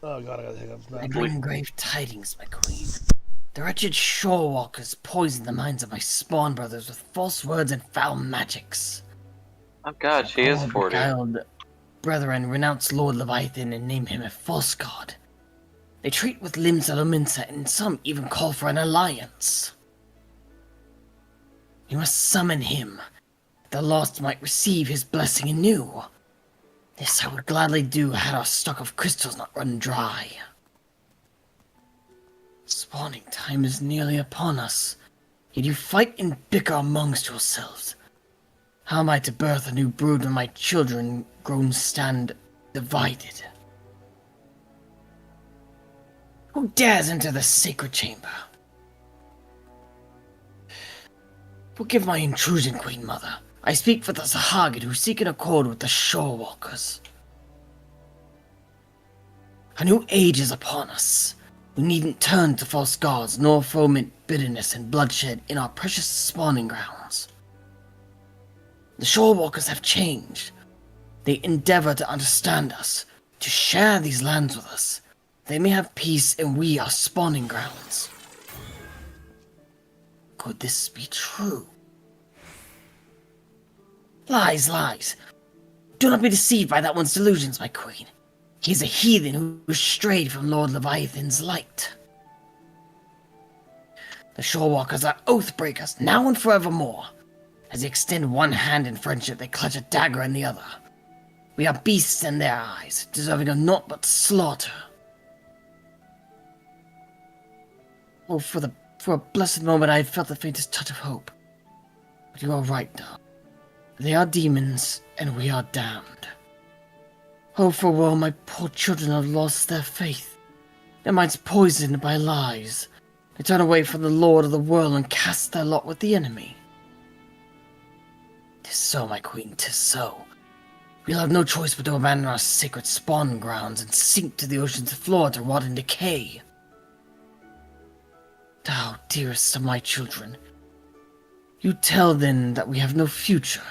Oh god, I got hiccups. I bring grave tidings, my queen. The wretched shorewalkers poisoned the minds of my spawn brothers with false words and foul magics. Oh god, she is All 40. beguiled brethren renounce Lord Leviathan and name him a false god. They treat with limbs Aluminsa, and some even call for an alliance. We must summon him, that the lost might receive his blessing anew. This I would gladly do had our stock of crystals not run dry. spawning time is nearly upon us, yet you fight and bicker amongst yourselves. How am I to birth a new brood when my children grown stand divided? Who dares enter the sacred chamber? Forgive my intrusion, Queen Mother. I speak for the Sahagin who seek an accord with the Shorewalkers. A new age is upon us. We needn't turn to false gods, nor foment bitterness and bloodshed in our precious spawning grounds. The Shorewalkers have changed. They endeavor to understand us, to share these lands with us. They may have peace and we are spawning grounds. Could this be true? Lies, lies. Do not be deceived by that one's delusions, my queen. He is a heathen who strayed from Lord Leviathan's light. The Shorewalkers are oath-breakers, now and forevermore. As they extend one hand in friendship, they clutch a dagger in the other. We are beasts in their eyes, deserving of naught but slaughter. Oh, for a blessed moment I had felt the faintest touch of hope. But you are right now. They are demons, and we are damned. Oh, for woe, my poor children have lost their faith. Their minds poisoned by lies. They turn away from the Lord of the world and cast their lot with the enemy. 'Tis so, my queen, 'tis so. We'll have no choice but to abandon our sacred spawn grounds and sink to the ocean's floor to rot and decay. Thou, dearest of my children, you tell then that we have no future.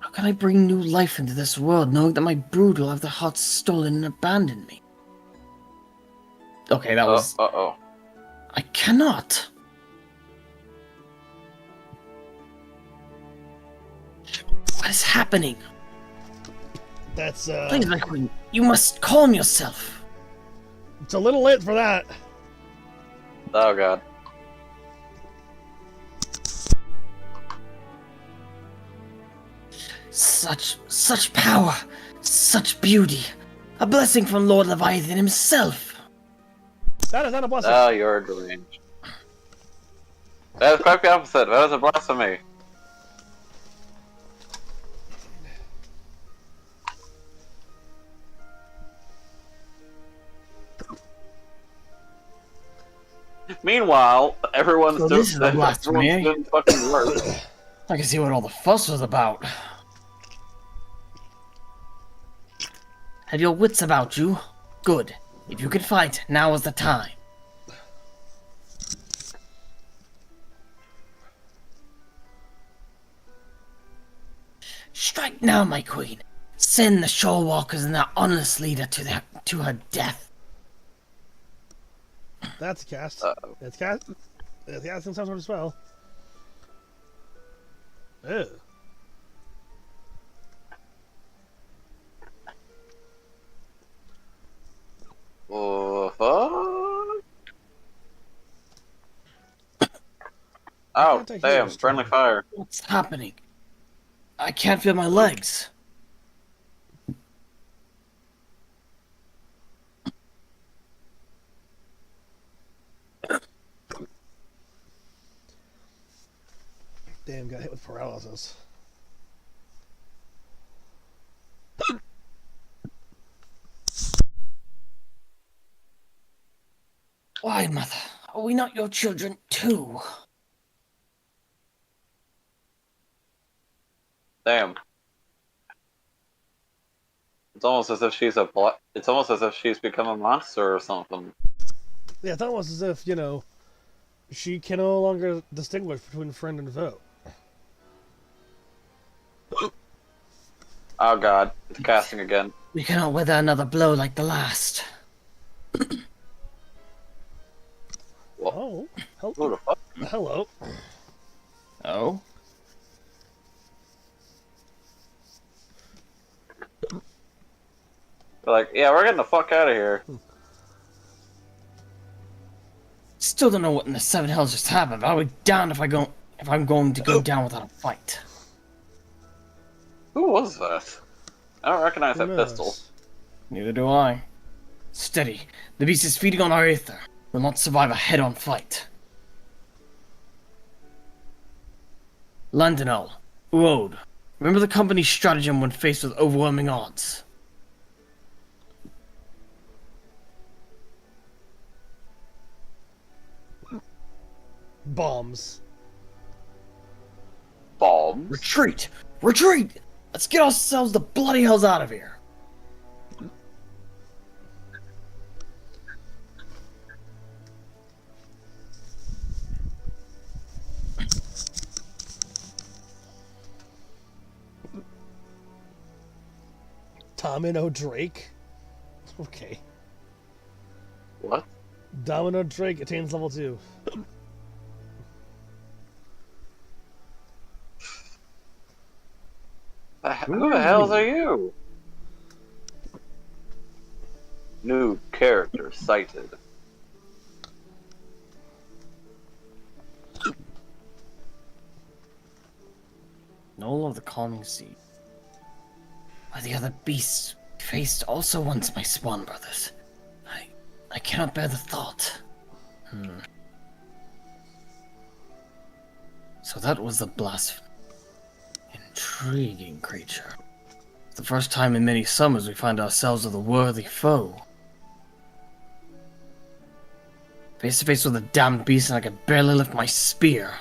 How can I bring new life into this world, knowing that my brood will have their hearts stolen and abandon me? Okay, that was... Uh-oh. I cannot. What is happening? That's, Please, my queen, you must calm yourself. It's a little late for that. Oh god. Such power, such beauty. A blessing from Lord Leviathan himself. That is not a blessing. Oh, you're deranged. That is quite the opposite. That is a blasphemy. Meanwhile, everyone's So this is a blasphemy, eh? doing fucking work. I can see what all the fuss was about. Have your wits about you? Good. If you can fight, now is the time. Strike now, my queen. Send the Shorewalkers and their honest leader to her death. That's a cast. Uh-oh. It's cast. It's casting some sort of spell. Ew. Oh, fuck. Oh, Can't I hear damn, this friendly time? fire. What's happening? I can't feel my legs. Damn, got hit with paralysis. Why, mother? Are we not your children, too? Damn. It's almost as if it's almost as if she's become a monster or something. Yeah, it's almost as if, you know, she can no longer distinguish between friend and foe. Oh god, it's casting again. We cannot weather another blow like the last. Oh, Who the fuck? hello. Oh? They're like, yeah, we're getting the fuck out of here. Still don't know what in the seven hells just happened, but I'll be down if I'm going to go down without a fight. Who was that? I don't recognize Who that knows? pistol. Neither do I. Steady. The beast is feeding on our aether. Will not survive a head-on fight. Landinal, Uod, remember the company's stratagem when faced with overwhelming odds? Bombs. Bombs. Retreat! Retreat! Let's get ourselves the bloody hells out of here. Domino Drake? Okay. What? Domino Drake attains level 2. Who the hell are you? New character sighted. Knoll of the Calming Sea. Why the other beasts faced also once my spawn brothers. I cannot bear the thought. So that was the blasphemy. Intriguing creature. It's the first time in many summers we find ourselves with a worthy foe. Face to face with a damned beast and I could barely lift my spear.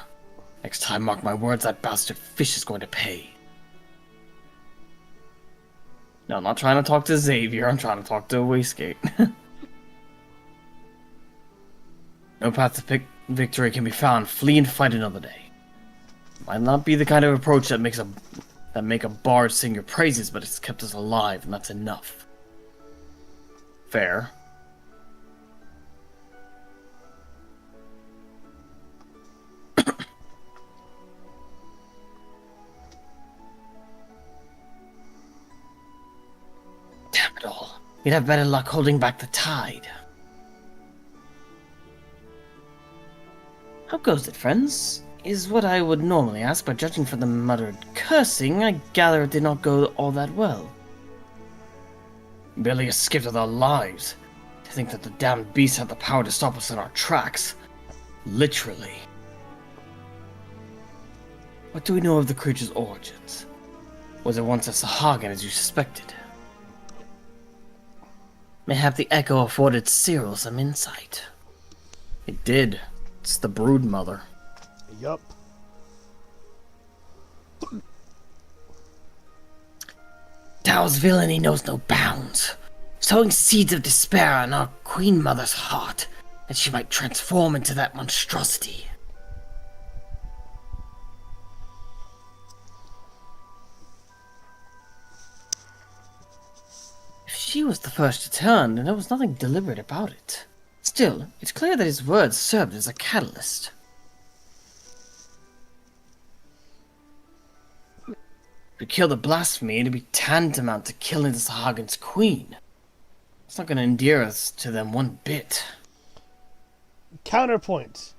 Next time, mark my words, that bastard fish is going to pay. No, I'm not trying to talk to Xavier, I'm trying to talk to Wastegate. No path to victory can be found. Flee and fight another day. Might not be the kind of approach that make a bard sing your praises, but it's kept us alive, and that's enough. Fair. Damn it all. We'd have better luck holding back the tide. How goes it, friends? Is what I would normally ask, but judging from the muttered cursing, I gather it did not go all that well. Barely escaped with our lives. To think that the damned beast had the power to stop us in our tracks. Literally. What do we know of the creature's origins? Was it once a Sahagan as you suspected? Mayhap the echo afforded Cyril some insight. It did. It's the brood mother. Yup. Tao's villainy knows no bounds, sowing seeds of despair in our Queen Mother's heart, that she might transform into that monstrosity. If she was the first to turn, then there was nothing deliberate about it. Still, it's clear that his words served as a catalyst. To kill the blasphemy, it'd be tantamount to killing the Sahagan's queen. It's not going to endear us to them one bit. Counterpoint.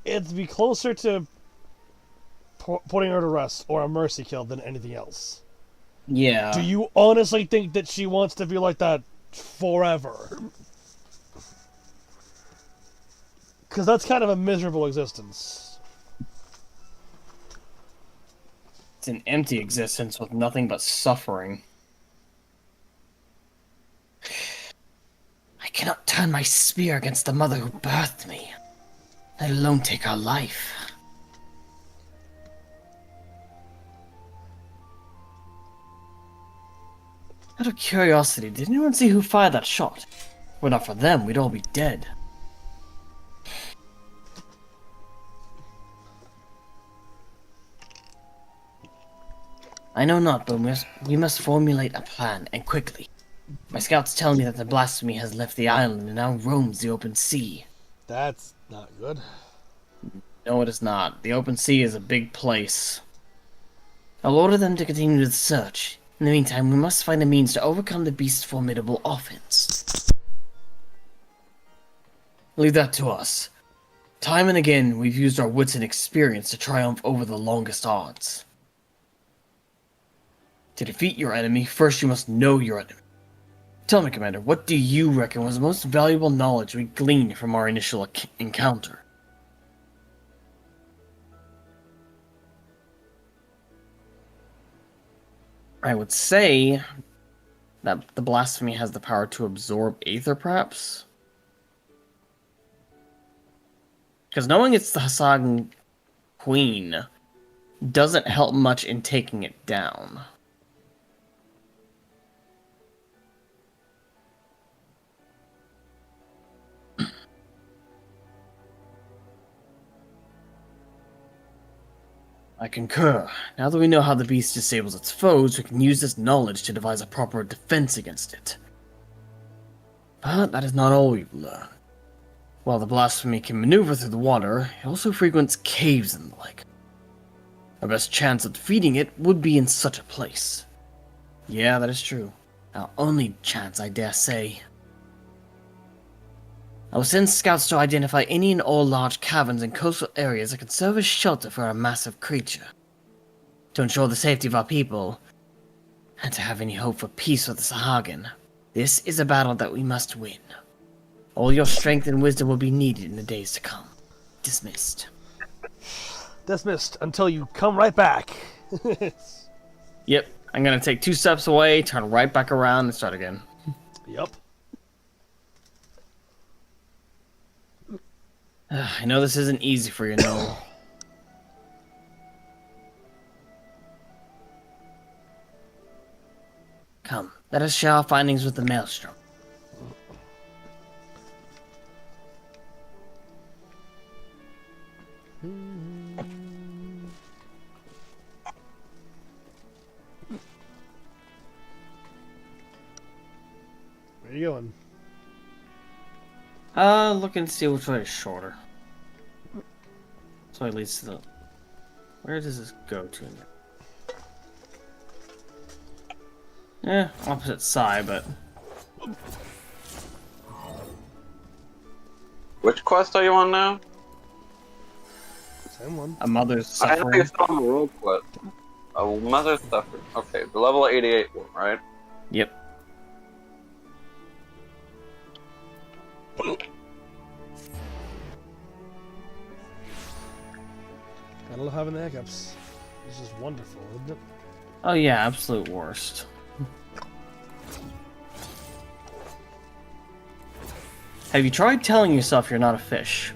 It'd be closer to putting her to rest or a mercy kill than anything else. Yeah. Do you honestly think that she wants to be like that forever? Because that's kind of a miserable existence. It's an empty existence with nothing but suffering. I cannot turn my spear against the mother who birthed me, let alone take her life. Out of curiosity, did anyone see who fired that shot? Were not for them, we'd all be dead. I know not, but we must formulate a plan, and quickly. My scouts tell me that the blasphemy has left the island and now roams the open sea. That's not good. No, it is not. The open sea is a big place. I'll order them to continue the search. In the meantime, we must find a means to overcome the beast's formidable offense. Leave that to us. Time and again, we've used our wits and experience to triumph over the longest odds. To defeat your enemy, first you must know your enemy. Tell me, Commander, what do you reckon was the most valuable knowledge we gleaned from our initial encounter? I would say that the blasphemy has the power to absorb aether, perhaps? Because knowing it's the Hasagan Queen doesn't help much in taking it down. I concur. Now that we know how the beast disables its foes, we can use this knowledge to devise a proper defense against it. But that is not all we've learned. While the blasphemy can maneuver through the water, it also frequents caves and the like. Our best chance of defeating it would be in such a place. Yeah, that is true. Our only chance, I dare say. I will send scouts to identify any and all large caverns and coastal areas that can serve as shelter for a massive creature. To ensure the safety of our people, and to have any hope for peace with the Sahagin, this is a battle that we must win. All your strength and wisdom will be needed in the days to come. Dismissed. Dismissed until you come right back. Yep, I'm gonna take 2 steps away, turn right back around, and start again. Yep. I know this isn't easy for you, Noel. Come, let us share our findings with the Maelstrom. Where are you going? Looking to see which way is shorter. So it leads to the... Where does this go to? Opposite side, but... Which quest are you on now? Same one. A mother's I know suffering. you're still on the world quest. A mother's suffering. Okay, the level 88 one, right? Yep. Gotta love having the hiccups. This is wonderful, isn't it? Oh yeah, absolute worst. Have you tried telling yourself you're not a fish?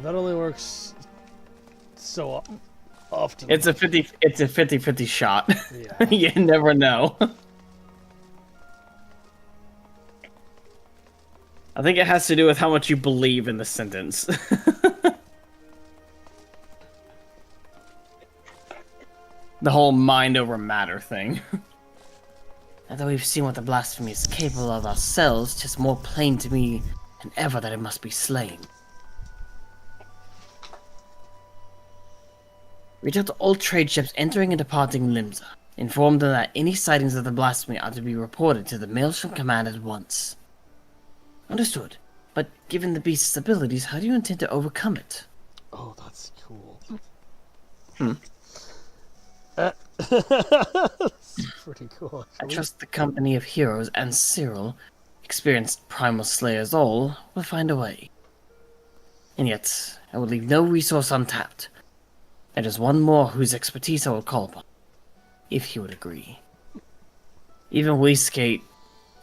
That only works so often. It's a 50-50 shot. Yeah. You never know. I think it has to do with how much you believe in the sentence. The whole mind over matter thing. Now that we've seen what the blasphemy is capable of ourselves, 'tis more plain to me than ever that it must be slain. Reach out to all trade ships entering and departing Limsa. Inform them that any sightings of the blasphemy are to be reported to the Maelstrom Command at once. Understood. But given the beast's abilities, how do you intend to overcome it? Oh, that's cool. Hmm. That's pretty cool, I actually. trust the company of heroes and Cyril, experienced primal slayers all, will find a way. And yet, I will leave no resource untapped. There is one more whose expertise I will call upon, if he would agree. Even Waistgate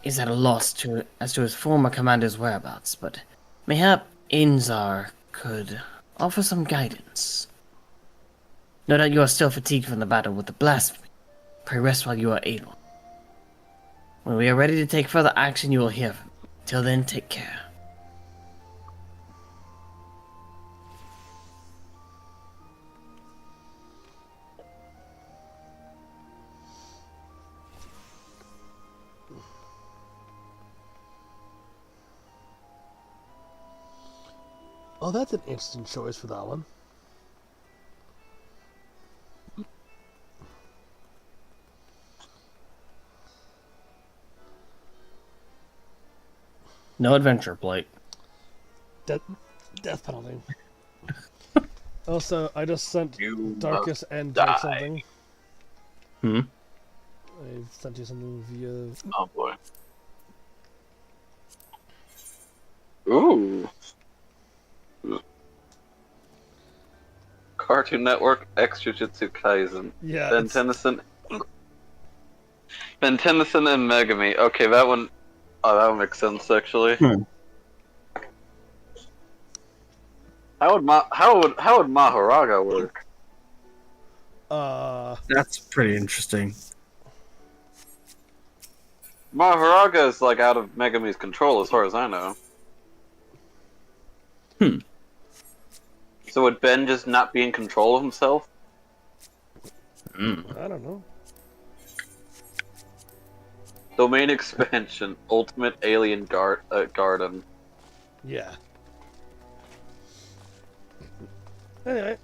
is at a loss as to his former commander's whereabouts, but mayhap Inzar could offer some guidance. No doubt you are still fatigued from the battle with the blasphemy. Pray rest while you are able. When we are ready to take further action, you will hear from me. Till then, take care. Oh, that's an interesting choice for that one. No adventure, Blake. Death penalty. Also, I just sent You Darkus and die. Drake something. Hmm. I've sent you something via. Oh boy. Ooh. Cartoon Network X Jujutsu Kaisen. Yeah. Ben Tennyson. Ben Tennyson and Megami. Okay, that one. Oh, that one makes sense actually. Hmm. How would Maharaga work? That's pretty interesting. Maharaga is like out of Megami's control, as far as I know. Hmm. So would Ben just not be in control of himself? I don't know. Domain expansion, Ultimate Alien Garden. Yeah. Anyway.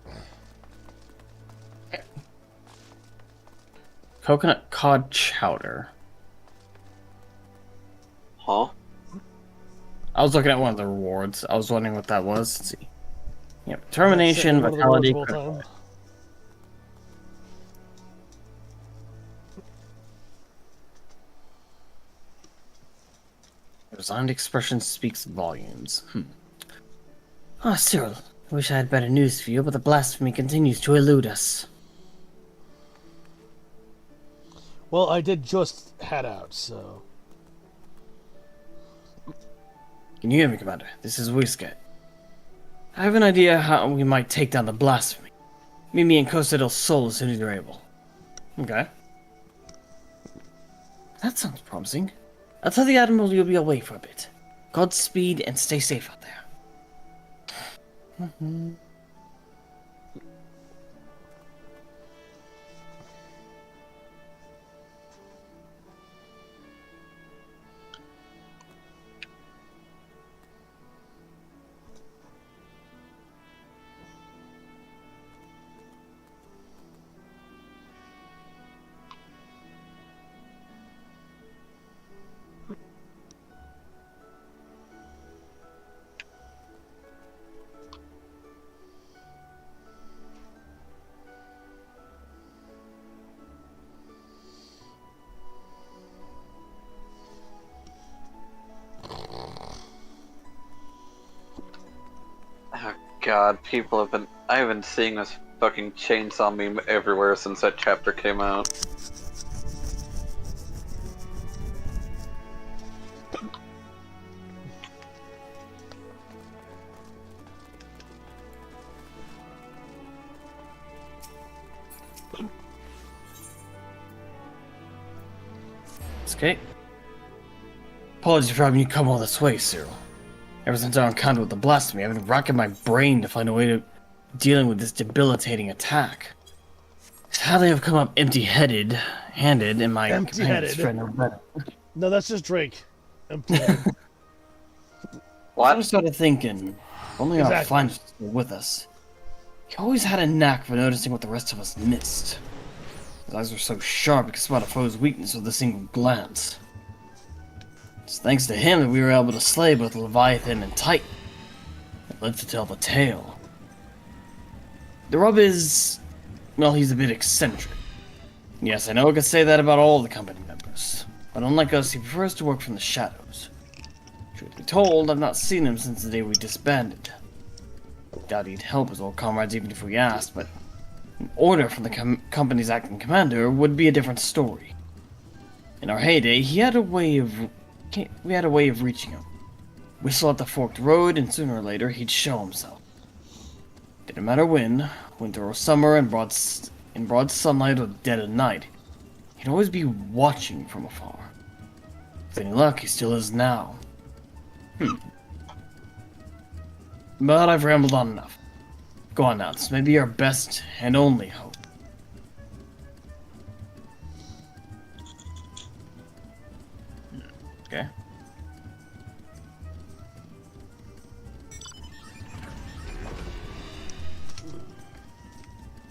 Coconut cod chowder. Huh? I was looking at one of the rewards. I was wondering what that was. Let's see. Yep. Determination, That's one of the vitality. rewards of all time. Resigned expression speaks volumes. Ah, Cyril. I wish I had better news for you, but the blasphemy continues to elude us. Well, I did just head out, so. Can you hear me, Commander? This is Whiskey. I have an idea how we might take down the blasphemy. Meet me in Costa del Sol as soon as you're able. Okay. That sounds promising. I'll tell the Admiral you'll be away for a bit. Godspeed and stay safe out there. Oh god, I've been seeing this fucking chainsaw meme everywhere since that chapter came out. Okay. Apologies for having you come all this way, Cyril. Ever since our encounter with the blasphemy, I've been racking my brain to find a way to dealing with this debilitating attack. It's how they have come up empty-handed in my Empty-headed. No, that's just Drake. Empty-headed. I just started thinking, if only our Exactly. friends were with us. He always had a knack for noticing what the rest of us missed. His eyes were so sharp he could spot a foe's weakness with a single glance. It's thanks to him that we were able to slay both Leviathan and Titan. And live to tell the tale. The rub is, well, he's a bit eccentric. Yes, I know I could say that about all the company members, but unlike us, he prefers to work from the shadows. Truth be told, I've not seen him since the day we disbanded. Doubt he'd help his old comrades even if we asked, but an order from the company's acting commander would be a different story. In our heyday, we had a way of reaching him. Whistle at the forked road, and sooner or later he'd show himself. Didn't matter when, winter or summer, in broad sunlight or dead of night, he'd always be watching from afar. With any luck, he still is now. But I've rambled on enough. Go on now, this may be our best and only hope. Okay.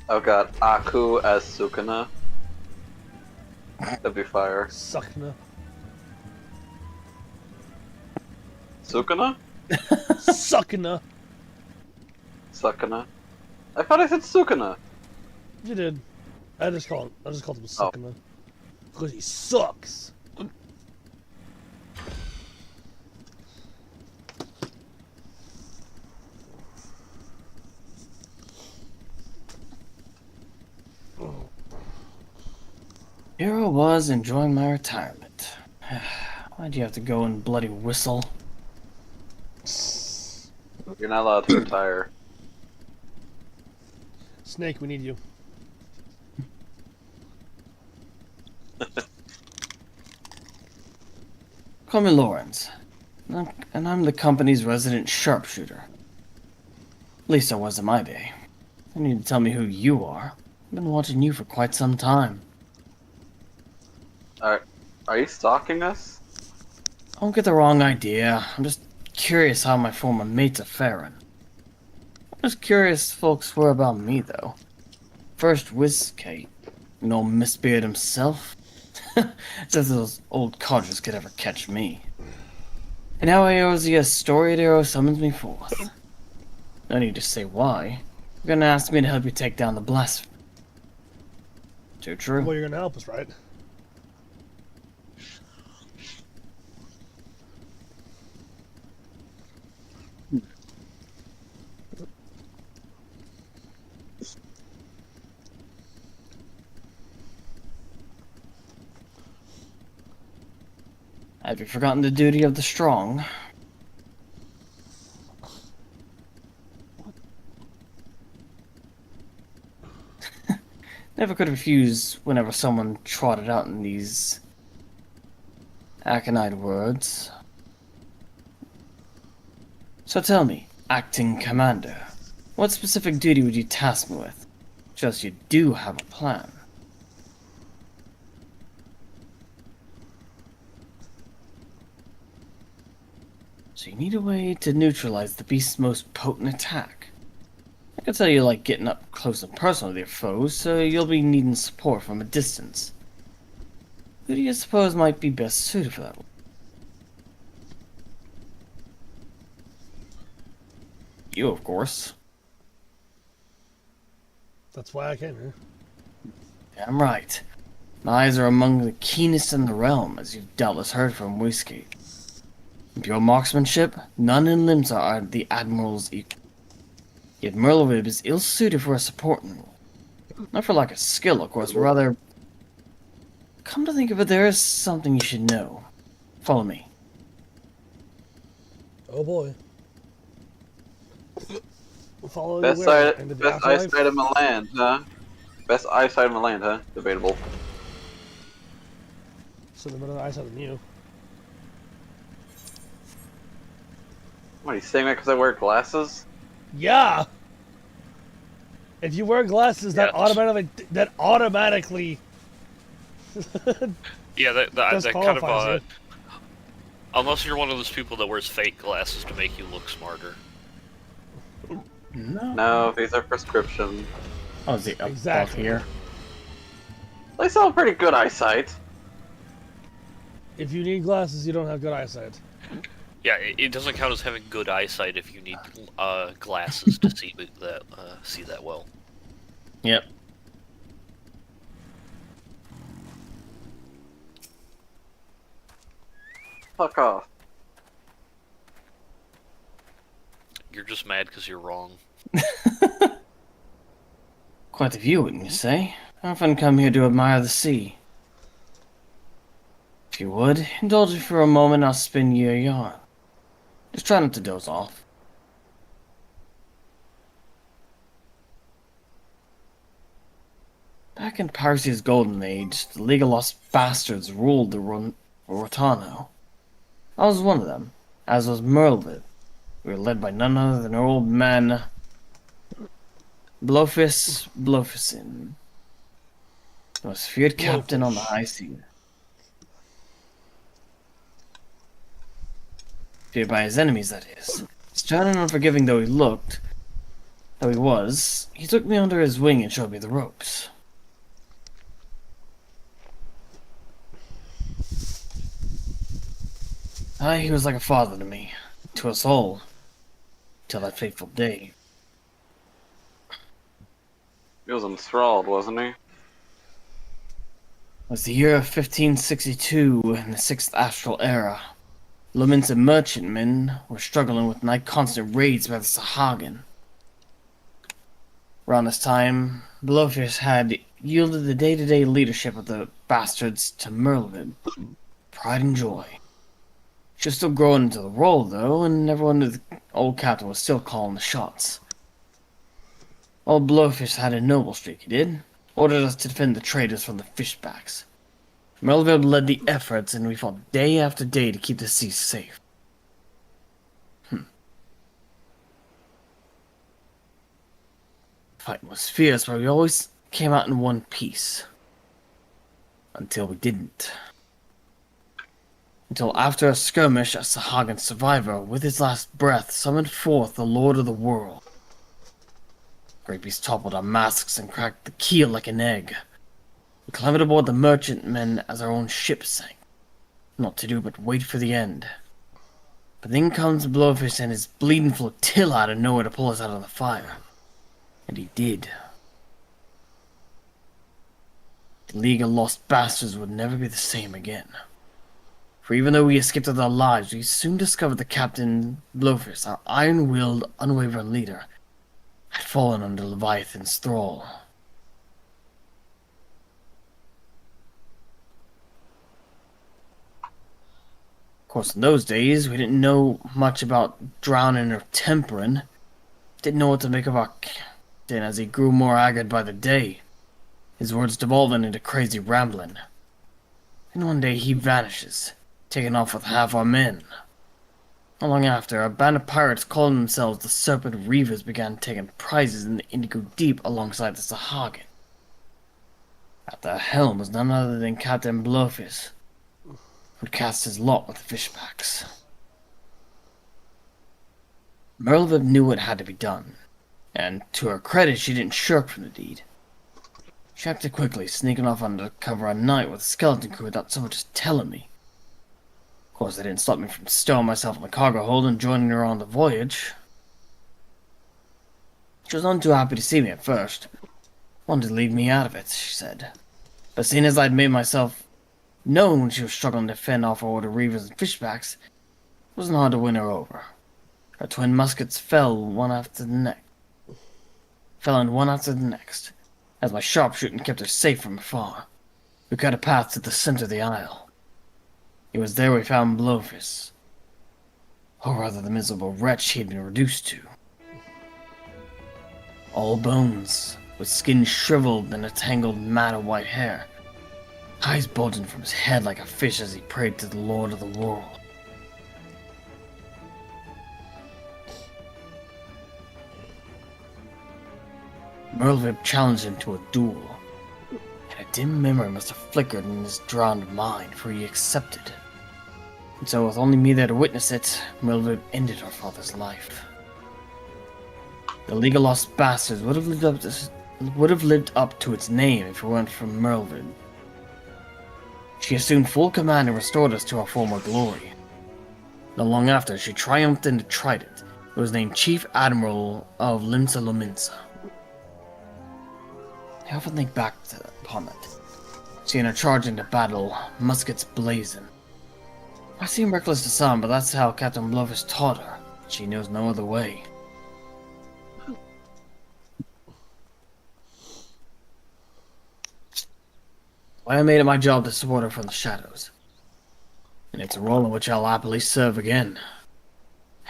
I've got Aku as Sukuna. That'd be fire. Suckna. Sukuna? Suckna. Sukuna? I thought I said Sukuna. You did. I just called him sucking man. Because he sucks. Here I was enjoying my retirement. Why'd you have to go and bloody whistle? You're not allowed to retire. Snake, we need you. Call me Lawrence, and I'm the company's resident sharpshooter. At least I was in my day. You need to tell me who you are. I've been watching you for quite some time. Are you stalking us? Don't get the wrong idea. I'm just curious how my former mates are faring. I'm just curious folks were about me, though. First Whiskate, and old Mistbeard himself. As if those old codgers could ever catch me. And now Eosia Storied Arrow summons me forth. No need to say why. You're gonna ask me to help you take down the blasphemy. Too true. Well, you're gonna help us, right? Have you forgotten the duty of the strong? Never could refuse whenever someone trotted out in these aconite words. So tell me, acting commander, what specific duty would you task me with? Just you do have a plan. So you need a way to neutralize the beast's most potent attack. I can tell you like getting up close and personal with your foes, so you'll be needing support from a distance. Who do you suppose might be best suited for that? You, of course. That's why I came here. Damn right. My eyes are among the keenest in the realm, as you've doubtless heard from Whiskey. Pure marksmanship, none in limbs are the Admiral's equal. Yet Merlewib is ill-suited for a supporting role. Not for lack of skill, of course, but rather... Come to think of it, there is something you should know. Follow me. Oh boy. Follow Best you where? Into the best afterlife? eyesight in the land, huh? Best eyesight in the land, huh? Debatable. So the better eyesight than you. What, are you saying that because I wear glasses? Yeah. If you wear glasses, that Yes. automatically. Yeah, that kind of Disqualifies unless you're one of those people that wears fake glasses to make you look smarter. No, these are prescription. Oh, is it up Exactly. here? They still have pretty good eyesight. If you need glasses, you don't have good eyesight. Yeah, it doesn't count as having good eyesight if you need glasses to see that well. Yep. Fuck off. You're just mad because you're wrong. Quite a view, wouldn't you say? I often come here to admire the sea. If you would, indulge me for a moment, I'll spin you a yarn. Just try not to doze off. Back in Parsia's golden age, the League of Lost Bastards ruled the Rotano. I was one of them, as was Merlvid. We were led by none other than our old man, Blofissin, the most feared captain on the high sea. Feared by his enemies, that is. Stern and unforgiving though he was, he took me under his wing and showed me the ropes. He was like a father to me, to us all, till that fateful day. He was enthralled, wasn't he? was the year of 1562 in the 6th Astral Era. Lumin's merchantmen were struggling with night-constant raids by the Sahagin. Around this time, Blowfish had yielded the day-to-day leadership of the bastards to Merlin. Pride and joy. She was still growing into the role, though, and everyone knew the old captain was still calling the shots. Old Blowfish had a noble streak, he did. Ordered us to defend the traders from the fishbacks. Melville led the efforts, and we fought day after day to keep the seas safe. Fighting was fierce, but we always came out in one piece. Until we didn't. Until after a skirmish, a Sahagin survivor, with his last breath, summoned forth the Lord of the World. Great Beast toppled our masks and cracked the keel like an egg. We clambered aboard the merchantmen as our own ship sank. Not to do but wait for the end. But then comes Blowfish and his bleeding flotilla out of nowhere to pull us out of the fire. And he did. The League of Lost Bastards would never be the same again. For even though we escaped with our lives, we soon discovered that Captain Blowfish, our iron-willed, unwavering leader, had fallen under Leviathan's thrall. Of course, in those days, we didn't know much about drowning or tempering. Didn't know what to make of our captain as he grew more haggard by the day, his words devolving into crazy rambling. And one day he vanishes, taken off with half our men. Not long after, a band of pirates calling themselves the Serpent Reavers began taking prizes in the Indigo Deep alongside the Sahagin. At the helm was none other than Captain Blowfish, who'd cast his lot with the fishbacks. Merlvib knew what had to be done, and to her credit, she didn't shirk from the deed. She acted quickly, sneaking off under cover at night with a skeleton crew without so much as telling me. Of course, that didn't stop me from stowing myself in the cargo hold and joining her on the voyage. She was none too happy to see me at first. Wanted to leave me out of it, she said. But seeing as I'd made myself known when she was struggling to fend off all the reavers and fishbacks, it wasn't hard to win her over. Her twin muskets fell in one after the next, as my sharpshooting kept her safe from afar. We cut a path to the center of the isle. It was there we found Blowfish, or rather the miserable wretch he had been reduced to. All bones, with skin shriveled and a tangled mat of white hair, eyes bulging from his head like a fish as he prayed to the Lord of the World. Merlvib challenged him to a duel, and a dim memory must have flickered in his drowned mind, for he accepted. And so, with only me there to witness it, Merlvib ended her father's life. The League of Lost Bastards would have lived up to its name if it weren't for Merlvib. She assumed full command and restored us to our former glory. Not long after, she triumphed into Trident, and was named Chief Admiral of Limsa Lominsa. I often think back upon it, seeing her charge into battle, muskets blazing. I seem reckless to some, but that's how Captain Blowfish taught her. She knows no other way. I made it my job to support her from the shadows. And it's a role in which I'll happily serve again.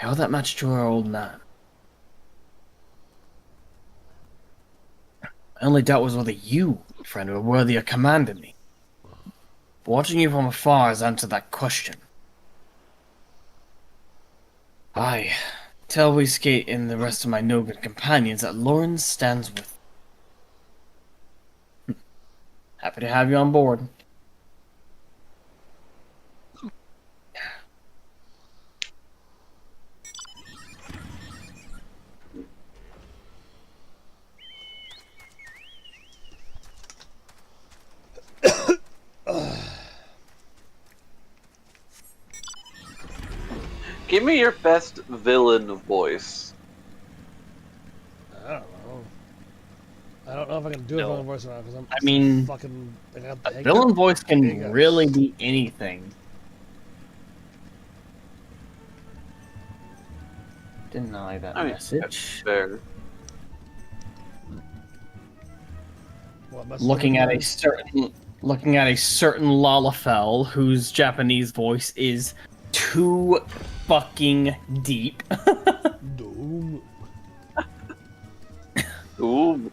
I owe that much to our old man. My only doubt was whether you, friend, were worthy of commanding me. But watching you from afar has answered that question. I tell Whiskey and the rest of my noble companions that Lauren stands with. Happy to have you on board. Give me your best villain voice. I don't know. I don't know know if I can do a No. villain voice or not because I mean, fucking. a villain voice There you can go. really be anything. Deny that I mean, message. Fair. What message Looking did at I a get? certain Lalafell whose Japanese voice is too fucking deep. Doom. Ooh.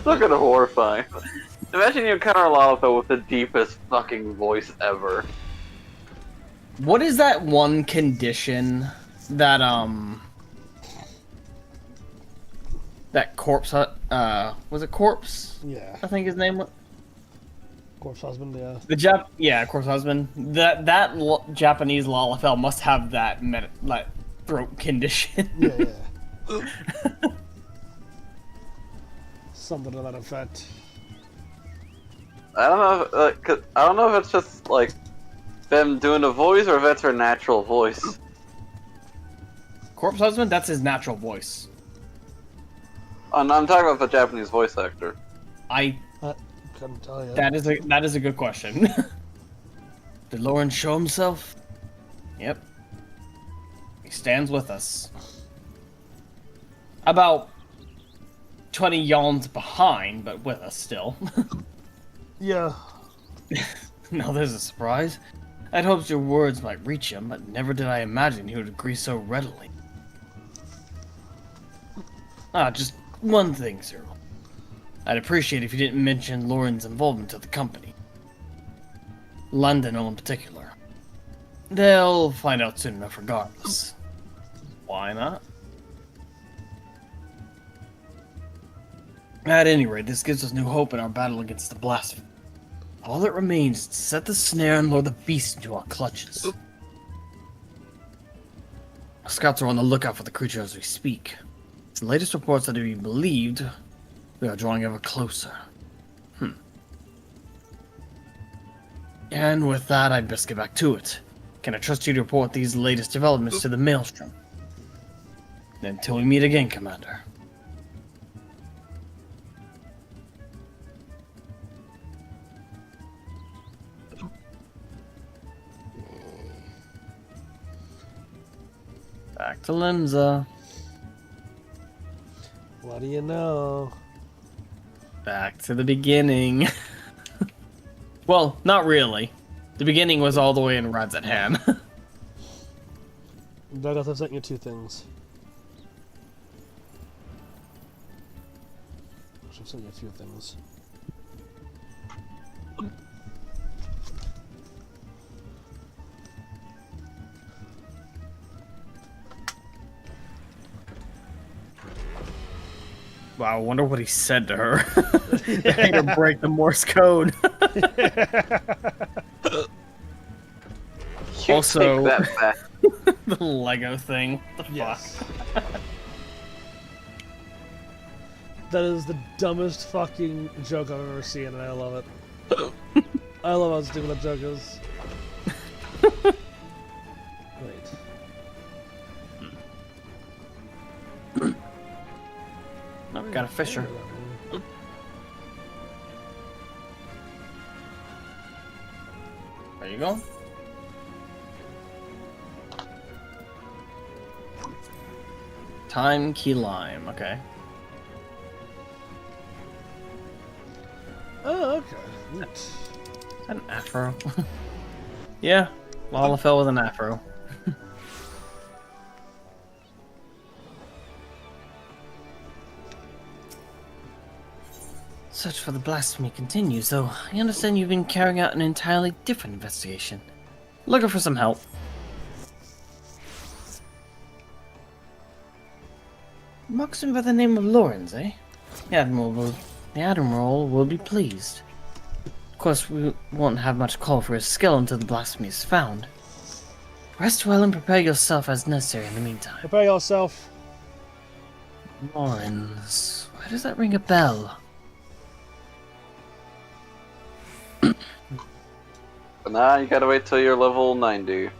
Look at horrifying. Imagine you encounter a Lalafell with the deepest fucking voice ever. What is that one condition that that corpse was it corpse? Yeah. I think his name was Corpse husband. Yeah. corpse husband. Japanese Lalafell must have that like throat condition. Yeah. Yeah. Something to that effect. I don't know. I don't know if it's just like them doing a voice or if that's her natural voice. Corpse husband, that's his natural voice. I'm talking about the Japanese voice actor. I Couldn't tell you. that is a good question. Did Lauren show himself? Yep. He stands with us. About 20 yawns behind, but with us still. Yeah. Now there's a surprise. I'd hoped your words might reach him, but never did I imagine he would agree so readily. Just one thing, Cyril. I'd appreciate if you didn't mention Lauren's involvement to the company. London in particular. They'll find out soon enough regardless. Why not? At any rate, this gives us new hope in our battle against the blasphemy. All that remains is to set the snare and lure the beast into our clutches. Scouts are on the lookout for the creature as we speak. The latest reports are to be believed. We are drawing ever closer. And with that, I'd best get back to it. Can I trust you to report these latest developments to the Maelstrom? Until we meet again, Commander. Back to Limsa. What do you know? Back to the beginning. Well, not really. The beginning was all the way in Rad's at hand. Douglas, I've sent you two things. I've sent you a few things. Wow, I wonder what he said to her. They made her break the Morse code. You Also- take that back. The Lego thing. What the Yes. fuck? That is the dumbest fucking joke I've ever seen, and I love it. I love how stupid that joke is. Wait. No, we got a fisher. There you go. Time key lime, okay. Oh, okay. Neat. An afro. Yeah, Lala fell with an afro. Search for the blasphemy continues, though I understand you've been carrying out an entirely different investigation. Looking for some help. Marksman by the name of Lawrence, eh? The Admiral will be pleased. Of course, we won't have much call for his skill until the blasphemy is found. Rest well and prepare yourself as necessary in the meantime. Prepare yourself. Lawrence, why does that ring a bell? But now you gotta wait till you're level 90.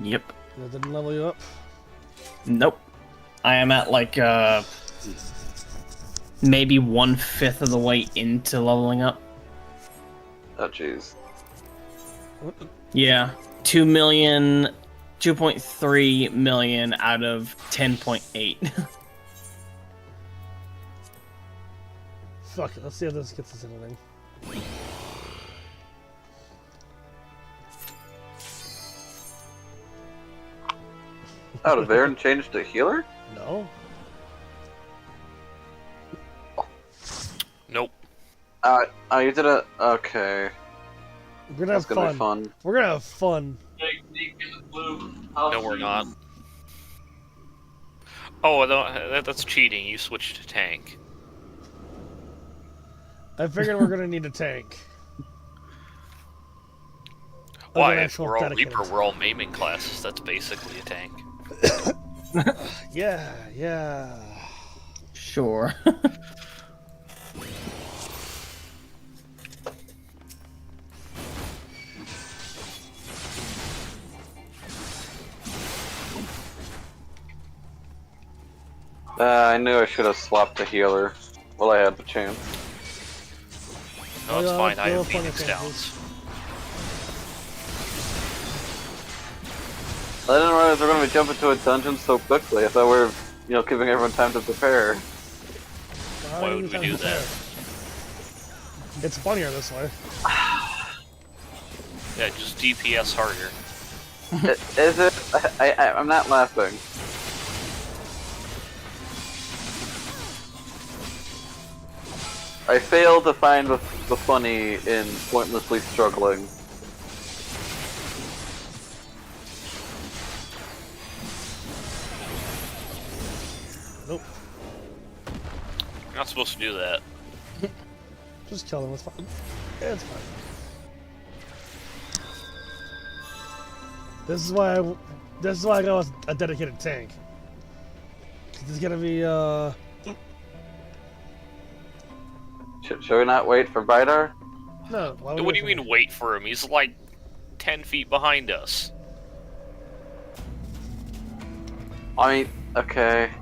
Yep. That didn't level you up. Nope. I am at like maybe 1/5 of the way into leveling up. Oh jeez. Yeah, 2.3 million out of 10.8. Fuck it, let's see if this gets us anything. Oh, did Baron change to healer? No? Nope. Oh, you did it. Okay. We're gonna have That's gonna fun. be fun. We're gonna have fun. No, we're not. Oh, no, that's cheating. You switched to tank. I figured we're gonna need a tank. Why? an If actual we're all dedicated Reaper, tank. we're all maiming classes. That's basically a tank. Yeah. Sure. I knew I should have swapped to healer. Well, I had the chance. No, it's fine. I you'll have find Phoenix the Downs. I didn't realize we were going to jump into a dungeon so quickly. I thought we were, giving everyone time to prepare. Why would we do that? It's funnier this way. Yeah, just DPS harder. Is it? I'm not laughing. I fail to find the funny in pointlessly struggling. Nope. You're not supposed to do that. Just kill them. It's fine. It's fine. This is why I go with a dedicated tank. This is gonna be Should we not wait for Bidar? no. Why would What do we you mean wait for him? He's like 10 feet behind us. I mean, okay.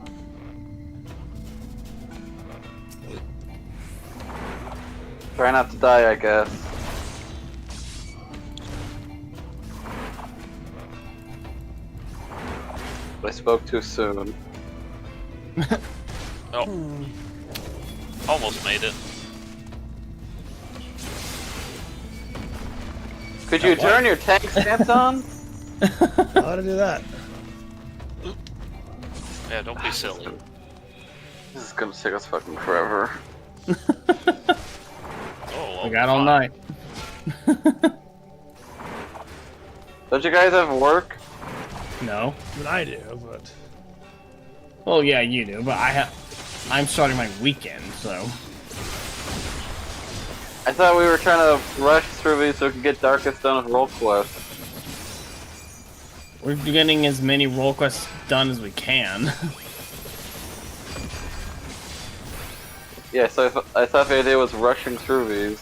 Try not to die, I guess. But I spoke too soon. Oh. Almost made it. Could you turn your tank stance on? How to do that? Yeah, don't be silly. This is gonna take us fucking forever. Oh, We got all night. Don't you guys have work? No. I mean, I do, but Well, yeah, you do, but I'm starting my weekend, so. I thought we were trying to rush through these so we could get Darkest done with roll quest. We're getting as many role quests done as we can. Yeah, so I thought the idea was rushing through these.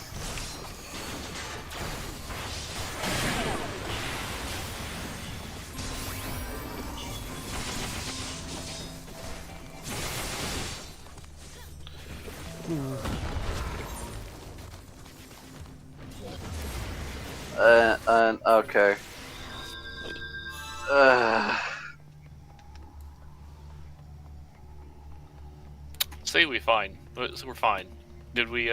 Okay. Say we fine. We're fine. Did we, We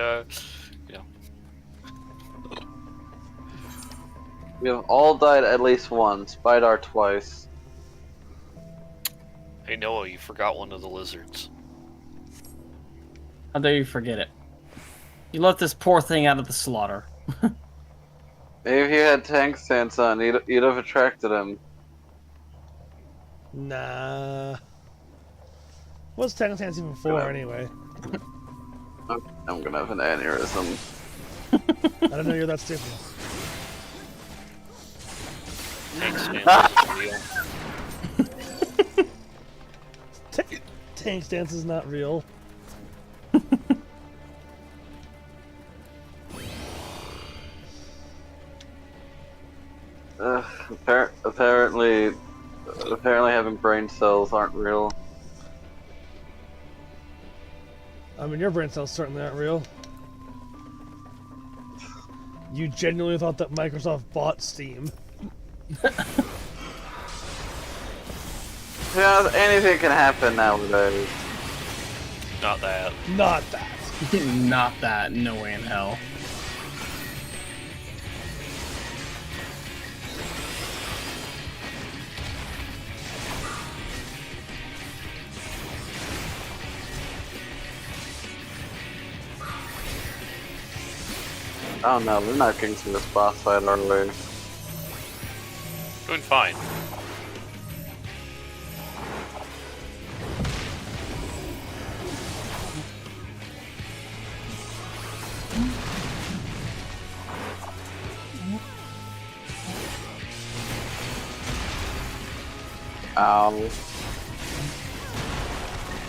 have all died at least once. Bidar twice. Hey Noah, you forgot one of the lizards. How dare you forget it? You left this poor thing out of the slaughter. Maybe if you had tank stance on, you'd have attracted him. nah. What's tank stance even for anyway? I'm gonna have an aneurysm. I didn't know you're that stupid. Tank stance is real. Tank stance is not real. Apparently even brain cells aren't real. I mean, your brain cells certainly aren't real. You genuinely thought that Microsoft bought Steam. Yeah, anything can happen nowadays. Not that. Not that. Not that. No way in hell. Oh no, we're not getting to this boss fight, are we? Doing fine.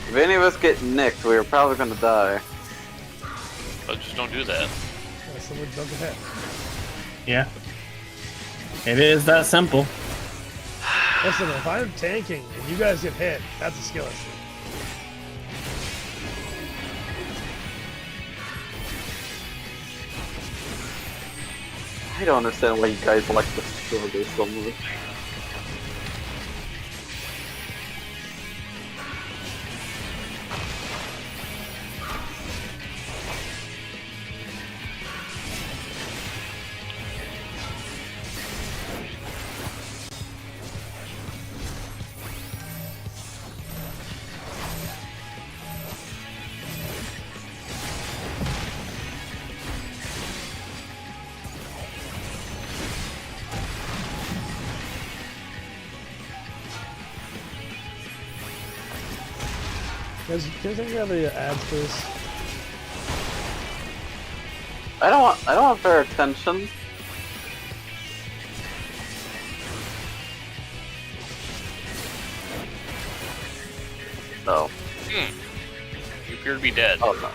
If any of us get nicked, we are probably gonna die. But just don't do that. Yeah, someone don't get hit. Yeah. It is that simple. Listen, if I'm tanking and you guys get hit, that's a skill issue. I don't understand why you guys like this struggle so much. Guys, can you think of the ads, please? I don't want their attention. No. You appear to be dead. Oh no.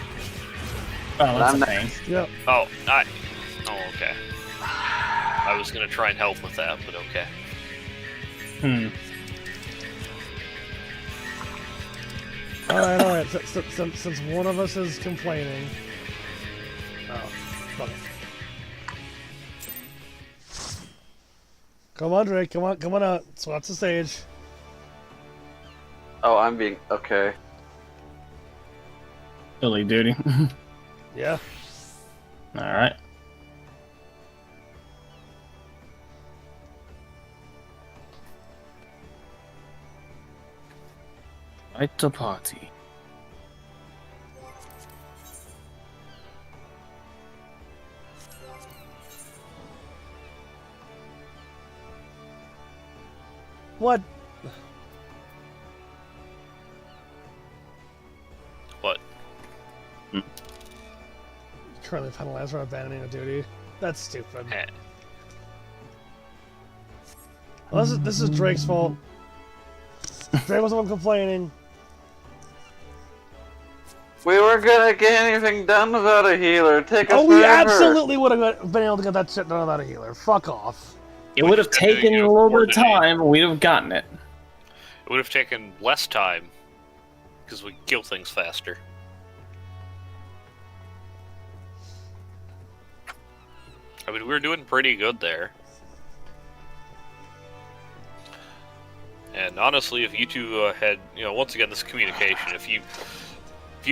Oh, that's I'm a pain. Yep. Oh, okay. I was gonna try and help with that, but okay. Alright. Since one of us is complaining. Oh, fuck it. Come on, Drake. Come on out. Swatch the stage. Oh, I'm being okay. Billy duty. Yeah. Alright. Right to party. What? What? Currently penalized for abandoning a duty. That's stupid. Eh. Well, this is Drake's fault. Drake was the one complaining. We weren't gonna get anything done without a healer. Take us Oh, we forever. absolutely would have been able to get that shit done without a healer. Fuck off. It would have taken a little bit of time, but we'd have gotten it. It would have taken less time because we kill things faster. I mean, we were doing pretty good there. And honestly, if you two had, once again, this communication, if you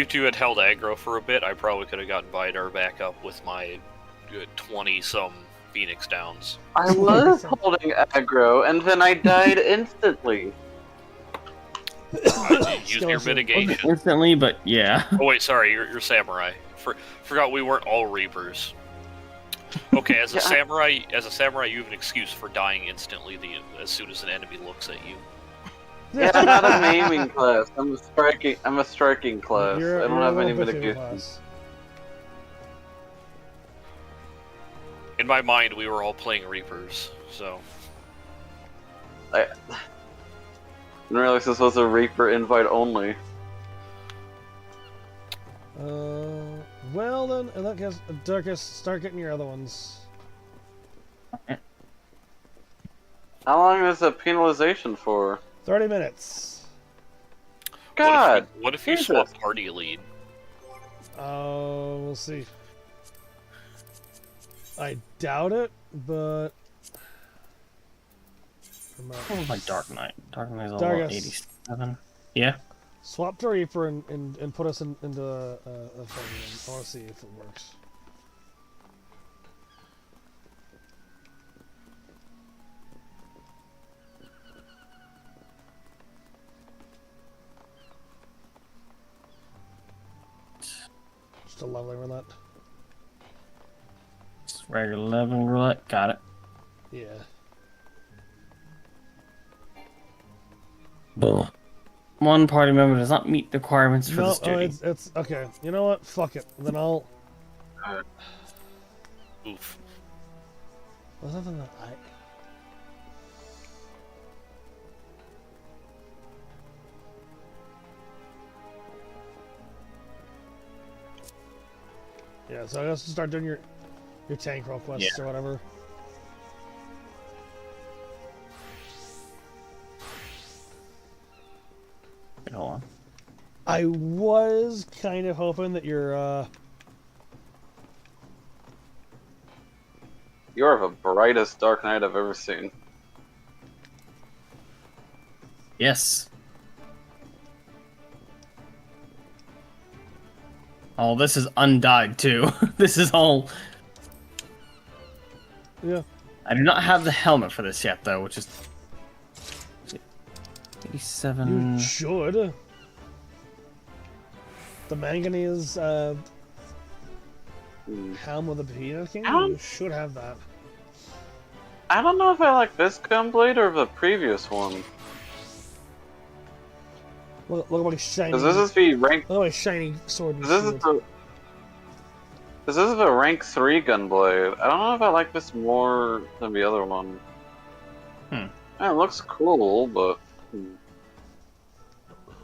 two had held aggro for a bit, I probably could have gotten Vidar back up with my 20-some Phoenix Downs. I was holding aggro, and then I died instantly. Use your mitigation. Instantly, but yeah. Oh wait, sorry, you're samurai. Forgot we weren't all reapers. Okay, as a samurai, you have an excuse for dying instantly as soon as an enemy looks at you. Yeah, I'm not a maiming class. I'm a striking class. You're I don't have a any Bethune mitigation. class. In my mind, we were all playing reapers, so. I didn't realize this was a Reaper invite only. Well then, in that case, Dorkus, start getting your other ones. How long is the penalization for? 30 minutes. God. What if you Jesus. swap party lead? We'll see. I doubt it, but... What was my Dark Knight? Dark Knight's level Dorkus. 87. Yeah. Swap to Reaper and put us into a thing. I want to see if it works. Just a leveling roulette. It's regular 11 roulette. Got it. Yeah. Boom. One party member does not meet the requirements for No, this duty. it's okay. You know what? Fuck it. Then I'll. Oof. Was something that I. Yeah, so I guess start doing your tank roll quests or whatever. Wait, hold on. I was kind of hoping that your You're the brightest Dark Knight I've ever seen. Yes. Oh, this is undyed too. This is all. yeah. I do not have the helmet for this yet, though, which is 87. You should. The manganese helm with the peanut king. You should have that. I don't know if I like this gunblade or the previous one. Look at my shiny. Because this is the rank. Look at my shiny sword. And This is shield. this is the rank 3 gunblade. I don't know if I like this more than the other one. Hmm. Yeah, it looks cool, but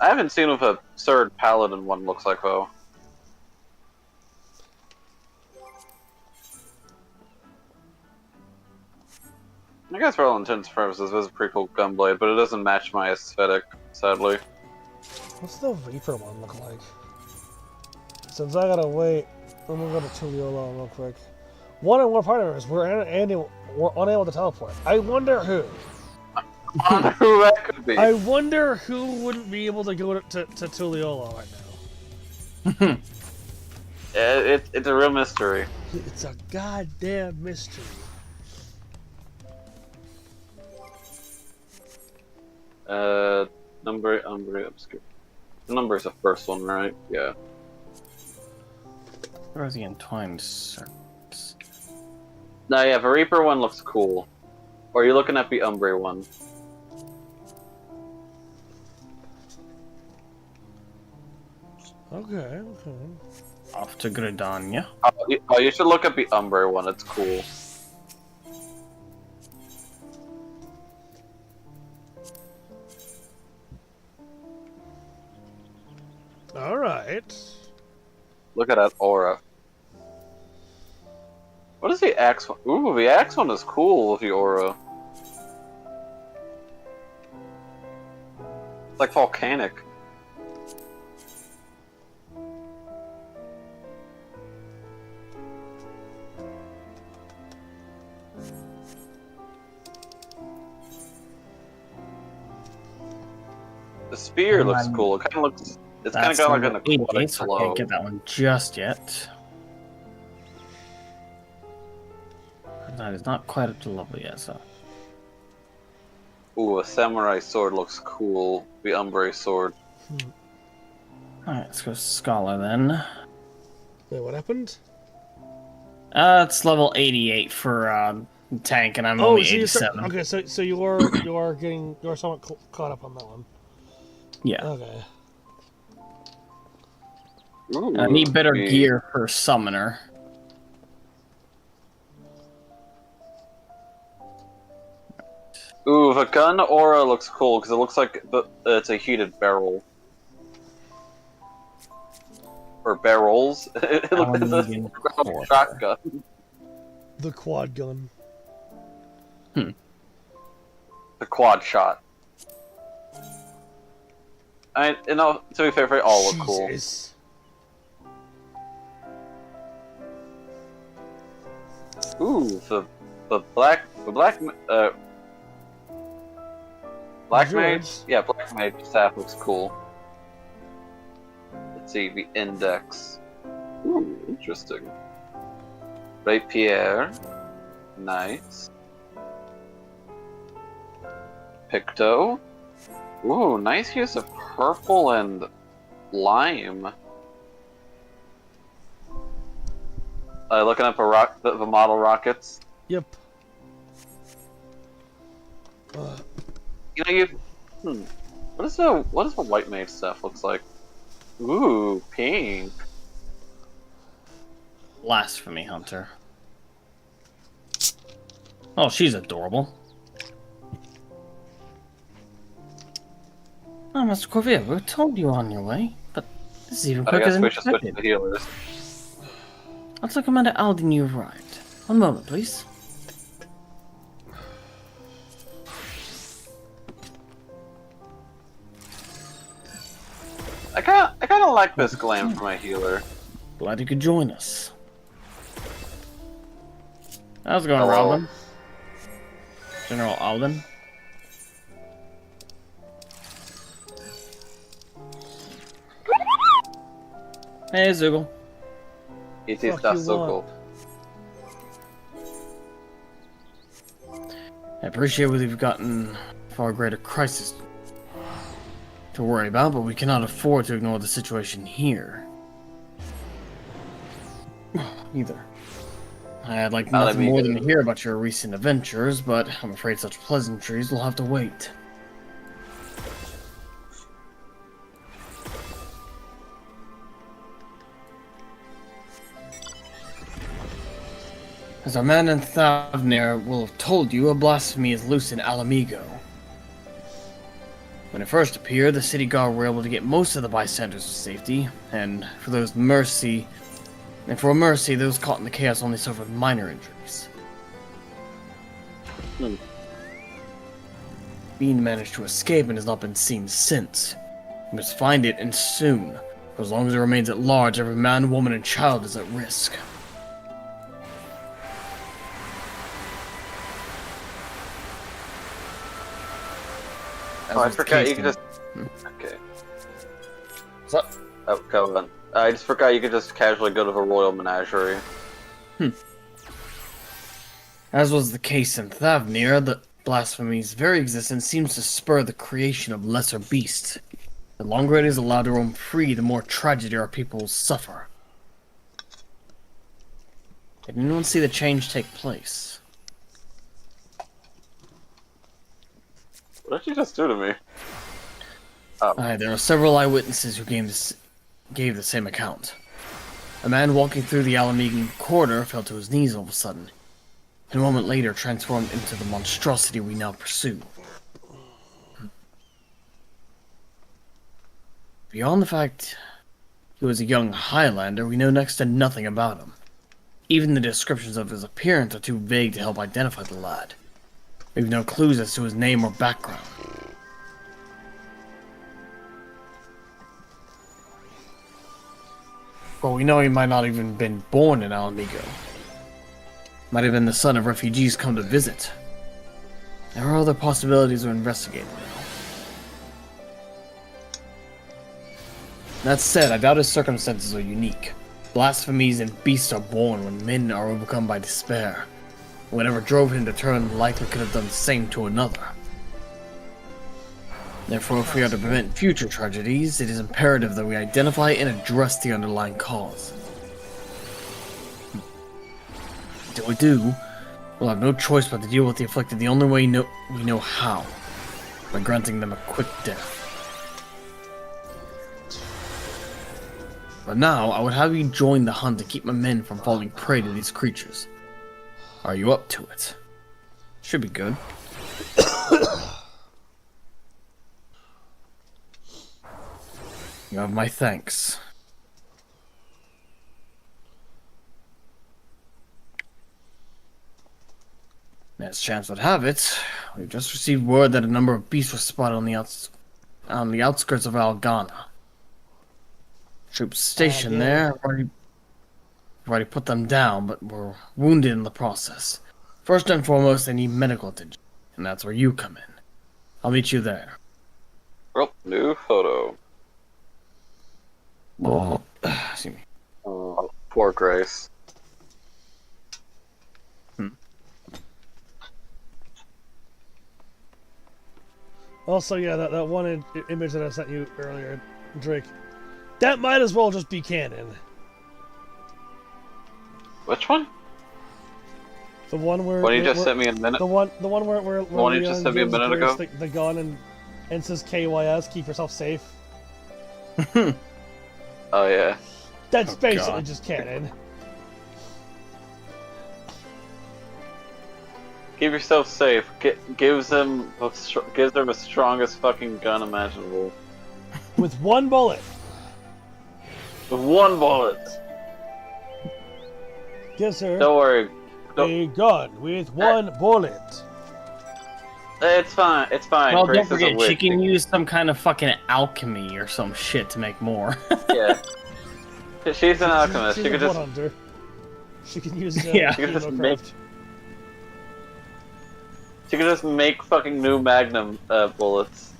I haven't seen what a third paladin one looks like though. I guess for all intents and purposes, this is a pretty cool gunblade, but it doesn't match my aesthetic, sadly. What's the Reaper one look like? Since I gotta wait, I'm gonna go to Tuliolo real quick. One and one partners were unable to teleport. I wonder who. I wonder who that could be. I wonder who wouldn't be able to go to Tuliolo right now. It's a real mystery. It's a goddamn mystery. Number obscure. The number is the first one, right? Yeah. Where is the entwined circuits? No, yeah, the Reaper one looks cool. Or are you looking at the Umbre one? Okay. Off to Gridania. Oh, you should look at the Umbre one. It's cool. Alright. Look at that aura. What is the axe one? Ooh, the axe one is cool with the aura. It's like volcanic. The spear looks cool. It kind of looks. It's kind of got like an aquatic so I glow. can't get that one just yet. That is not quite up to level yet, so. Ooh, a samurai sword looks cool. The Umbre sword. Alright, let's go Scholar then. Wait, what happened? It's level 88 for tank, and I'm only 87. Okay, so you're somewhat caught up on that one. Yeah. Okay. Ooh, I need better the- gear for Summoner. Ooh, the gun aura looks cool because it looks like it's a heated barrel. Or barrels. It looks like Medium a core. shotgun. The quad gun. The quad shot. To be fair, they all look cool. Jesus. Ooh, the black Black George. Mage? Yeah, Black Mage staff looks cool. Let's see, the index. Ooh, interesting. Rapier. Nice. Picto. Ooh, nice use of purple and lime. Looking up the model rockets. Yep. You know, what does the white mage stuff looks like? Ooh, pink. Blasphemy Hunter. Oh, she's adorable. Oh, Mr. Corvia, we told you on your way, but this is even I quicker guess than we should switch expected. to healers. I'll tell Commander Alden you arrived. One moment, please. I kind of like this glam for my healer. Glad you could join us. How's it going, Hello. Robin? General Alden? Hey, Zoogle. It is Fuck that you so up. cool. I appreciate we've gotten a far greater crisis to worry about, but we cannot afford to ignore the situation here. Either. I'd like I'll let nothing me more go. than to hear about your recent adventures, but I'm afraid such pleasantries will have to wait. As our man in Thavnir will have told you, a blasphemy is loose in Alamigo. When it first appeared, the city guard were able to get most of the bystanders to safety, and for mercy, those caught in the chaos only suffered minor injuries. Bean managed to escape and has not been seen since. We must find it, and soon. For as long as it remains at large, every man, woman, and child is at risk. Oh, I forgot you could just. Okay. What's up? Oh, go on. I just forgot you could just casually go to the royal menagerie. As was the case in Thavnir, the blasphemy's very existence seems to spur the creation of lesser beasts. The longer it is allowed to roam free, the more tragedy our people suffer. Did anyone see the change take place? What did you just do to me? Oh. Aye, there are several eyewitnesses who gave the same account. A man walking through the Alamegan corridor fell to his knees all of a sudden, and a moment later transformed into the monstrosity we now pursue. Beyond the fact he was a young Highlander, we know next to nothing about him. Even the descriptions of his appearance are too vague to help identify the lad. We have no clues as to his name or background. Well, we know he might not even been born in Alamigo. Might have been the son of refugees come to visit. There are other possibilities we're investigating now. That said, I doubt his circumstances are unique. Blasphemies and beasts are born when men are overcome by despair. Whatever drove him to turn likely could have done the same to another. Therefore, if we are to prevent future tragedies, it is imperative that we identify and address the underlying cause. Until we do, we'll have no choice but to deal with the afflicted the only way we know how, by granting them a quick death. But now, I would have you join the hunt to keep my men from falling prey to these creatures. Are you up to it? Should be good. You have my thanks. As chance would have it, we've just received word that a number of beasts were spotted on the on the outskirts of Algana. Troops stationed there. I've already put them down, but were wounded in the process. First and foremost, they need medical attention, and that's where you come in. I'll meet you there. Oh, new photo. Oh, excuse me. Oh, poor Grace. Also, yeah, that one image that I sent you earlier, Drake, that might as well just be canon. Which one? The one where... What you just sent me a minute? The one where one you just sent me a minute ago? The gun and says KYS, keep yourself safe. Oh, yeah. That's basically just canon. Keep yourself safe. Gives them the strongest fucking gun imaginable. With one bullet. With one bullet. Gives her Don't worry. a gun with one bullet. It's fine. It's fine. Well, Grace don't is a forget, witch. she can use some kind of fucking alchemy or some shit to make more. Yeah. She's an alchemist. She's She a could just. hunter. She can use Yeah. She could just Chemocraft. She could just make fucking new Magnum bullets.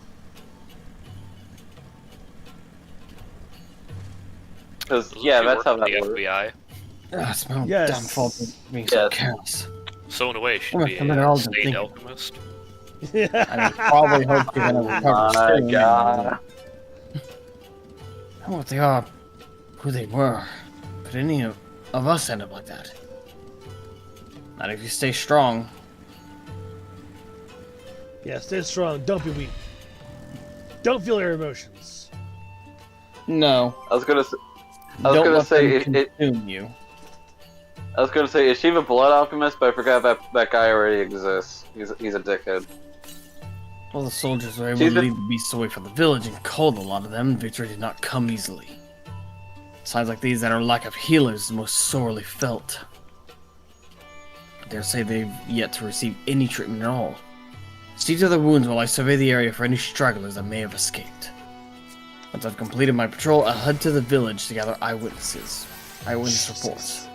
Because yeah, She that's worked how for that the works. FBI. It's my own Yes. damn fault for being so Yes. careless. So in a way, she'd Well, be I'm gonna a all state think- alchemist. I mean, probably hope you're gonna recover My soon. God. I don't know what they are, who they were. Could any of us end up like that? Not if you stay strong. Yeah, stay strong. Don't be weak. Don't feel your emotions. No. I was gonna Don't gonna let say them consume you. I was gonna say, is she a blood alchemist? But I forgot that guy already exists. He's a dickhead. Well, the soldiers were able She's to a- lead the beasts away from the village and culled a lot of them. Victory did not come easily. Signs like these that our lack of healers is most sorely felt. I dare say they've yet to receive any treatment at all. See to their wounds while I survey the area for any stragglers that may have escaped. Once I've completed my patrol, I'll head to the village to gather eyewitness reports.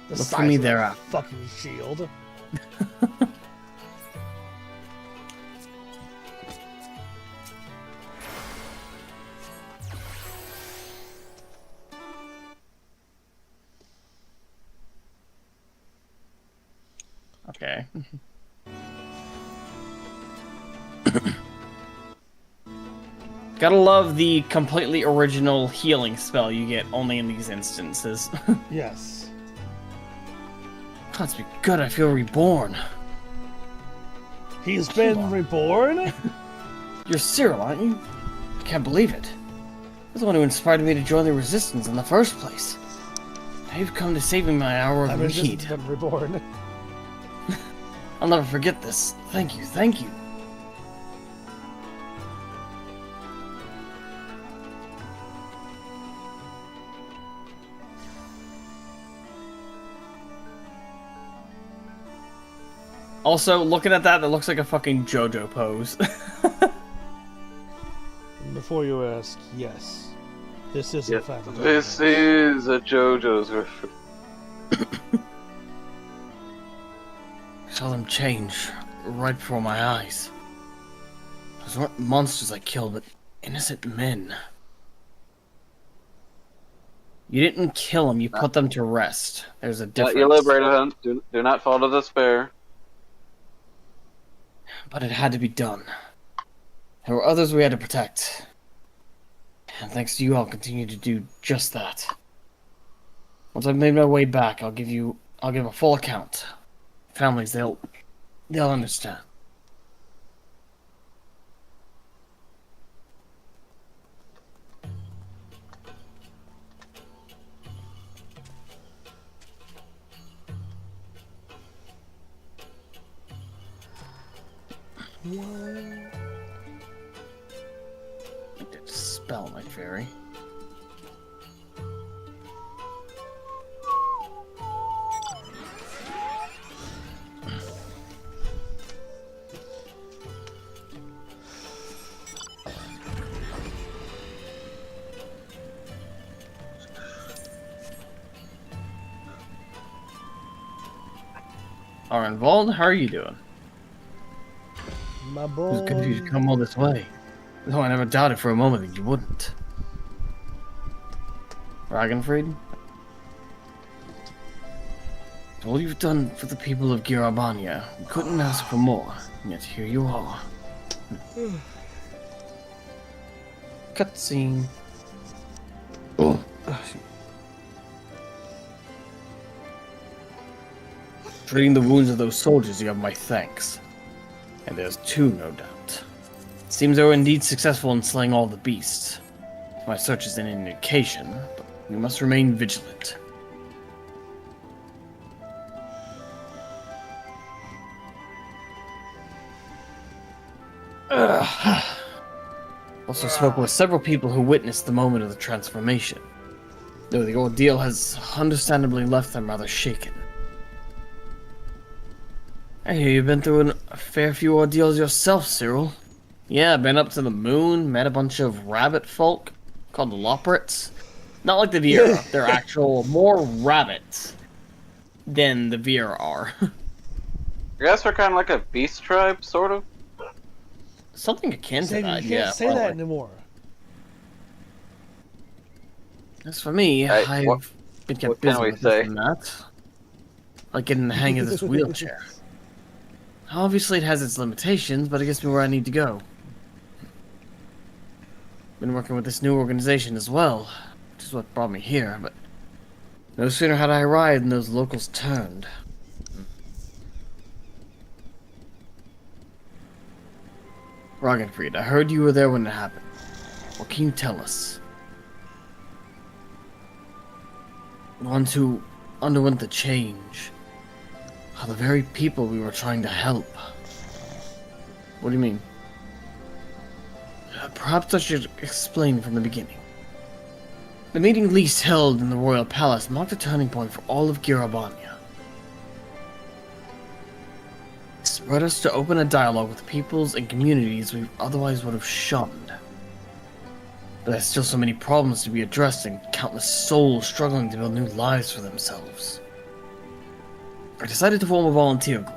The Look for size me of there a after. fucking shield. Okay. Gotta love the completely original healing spell you get only in these instances. Yes. Let's be good, I feel reborn. He's been reborn? You're Cyril, aren't you? I can't believe it. You're the one who inspired me to join the resistance in the first place. Now you've come to save me my hour of I mean, need. just been reborn. I'll never forget this. Thank you, thank you. Also, looking at that looks like a fucking JoJo pose. Before you ask, yes. This is in fact a This is a JoJo's reference. I saw them change right before my eyes. Those weren't monsters I killed, but innocent men. You didn't kill them, you put them to rest. There's a difference. You liberated him. Do not fall to despair. But it had to be done. There were others we had to protect. And thanks to you, I'll continue to do just that. Once I've made my way back, I'll give a full account. Families, they'll understand. I did spell my fairy. are involved. How are you doing? My It was good of you to boy. come all this way. Though I never doubted for a moment that you wouldn't. Ragenfried? All you've done for the people of Girabania, we couldn't ask for more, and yet here you are. Cutscene. Oh. Treating the wounds of those soldiers, you have my thanks. And there's two, no doubt. It seems they were indeed successful in slaying all the beasts. My search is an indication, but we must remain vigilant. Also spoke with several people who witnessed the moment of the transformation, though the ordeal has understandably left them rather shaken. I hear you've been through a fair few ordeals yourself, Cyril. Yeah, been up to the moon, met a bunch of rabbit folk called the Loporits. Not like the Viera, they're actual more rabbits than the Viera are. You guys are kind of like a beast tribe, sort of. Something akin to Xavier, that, you yeah. can't say that probably. anymore. As for me, Hey, I've been what kept can busy we with say? this and that. Like getting the hang of this wheelchair. Obviously it has its limitations, but it gets me where I need to go. Been working with this new organization as well, which is what brought me here, but no sooner had I arrived than those locals turned. Ragenfried, I heard you were there when it happened. What can you tell us? The ones who underwent the change are the very people we were trying to help. What do you mean? Perhaps I should explain from the beginning. The meeting Lys held in the royal palace marked a turning point for all of Girabania. It spurred us to open a dialogue with peoples and communities we otherwise would have shunned. But there's still so many problems to be addressed and countless souls struggling to build new lives for themselves. I decided to form a volunteer group,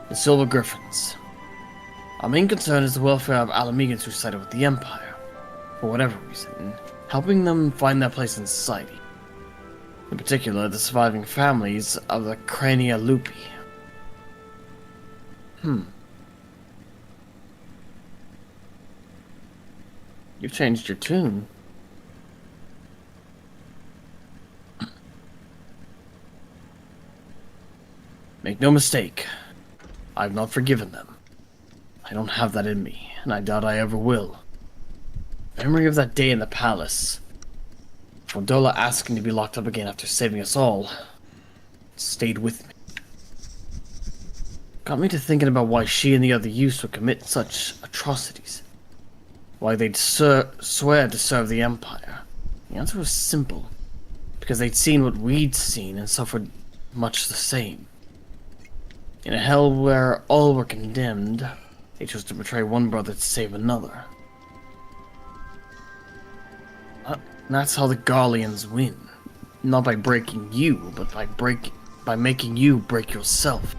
the Silver Griffins. Our main concern is the welfare of Alamegans who sided with the Empire, for whatever reason, helping them find their place in society. In particular, the surviving families of the Crania Lupi. You've changed your tune. Make no mistake, I've not forgiven them. I don't have that in me, and I doubt I ever will. The memory of that day in the palace, Fondola asking to be locked up again after saving us all, stayed with me. Got me to thinking about why she and the other youths would commit such atrocities. Why they'd swear to serve the Empire. The answer was simple. Because they'd seen what we'd seen and suffered much the same. In a hell where all were condemned, they chose to betray one brother to save another. That's how the Garleans win. Not by breaking you, but by making you break yourself.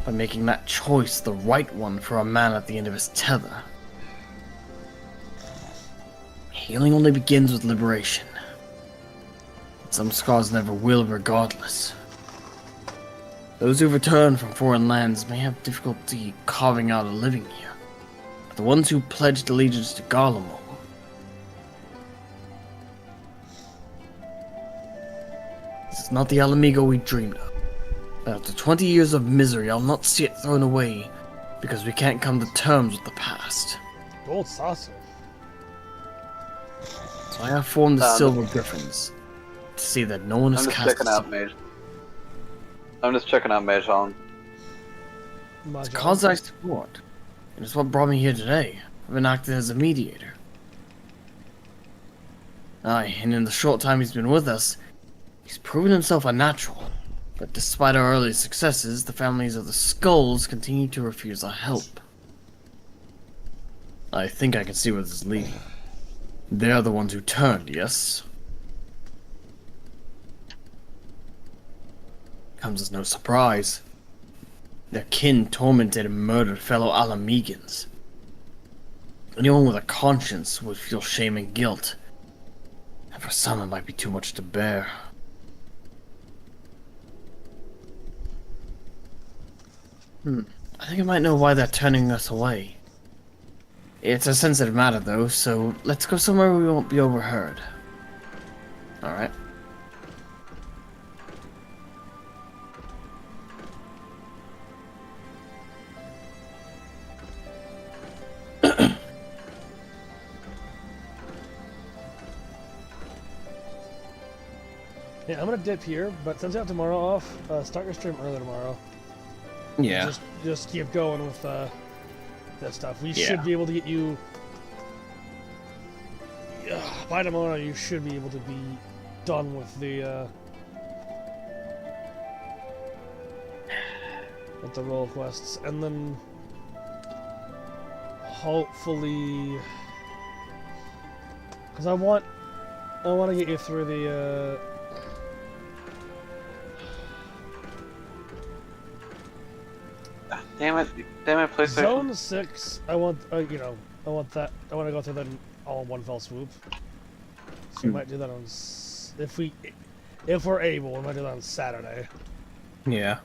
By making that choice the right one for a man at the end of his tether. Healing only begins with liberation. Some scars never will regardless. Those who return from foreign lands may have difficulty carving out a living here. But the ones who pledged allegiance to Garlemald, this is not the Alamigo we dreamed of. But after 20 years of misery, I'll not see it thrown away because we can't come to terms with the past. Gold saucer. So I have formed the Silver Griffins to see that no one is I'm just cast checking out aside. Mage. I'm just checking out Mage Holland. It's a cause I support, and it's what brought me here today. I've been acting as a mediator. Aye, and in the short time he's been with us, he's proven himself a natural. But despite our early successes, the families of the Skulls continue to refuse our help. I think I can see where this is leading. They're the ones who turned, yes? comes as no surprise. Their kin tormented and murdered fellow Alamegans. Anyone with a conscience would feel shame and guilt, and for some it might be too much to bear. I think I might know why they're turning us away. It's a sensitive matter though, so let's go somewhere we won't be overheard. Alright. Yeah, I'm gonna dip here, but since I have tomorrow off, start your stream early tomorrow. Yeah. Just keep going with that stuff. We Yeah. should be able to get you by tomorrow. You should be able to be done with the role quests, and then hopefully, because I want to get you through the. Damn it, PlayStation. Zone 6, I want, I want that. I want to go through that all in one fell swoop. So we might do that on, if we're able, we might do that on Saturday. Yeah.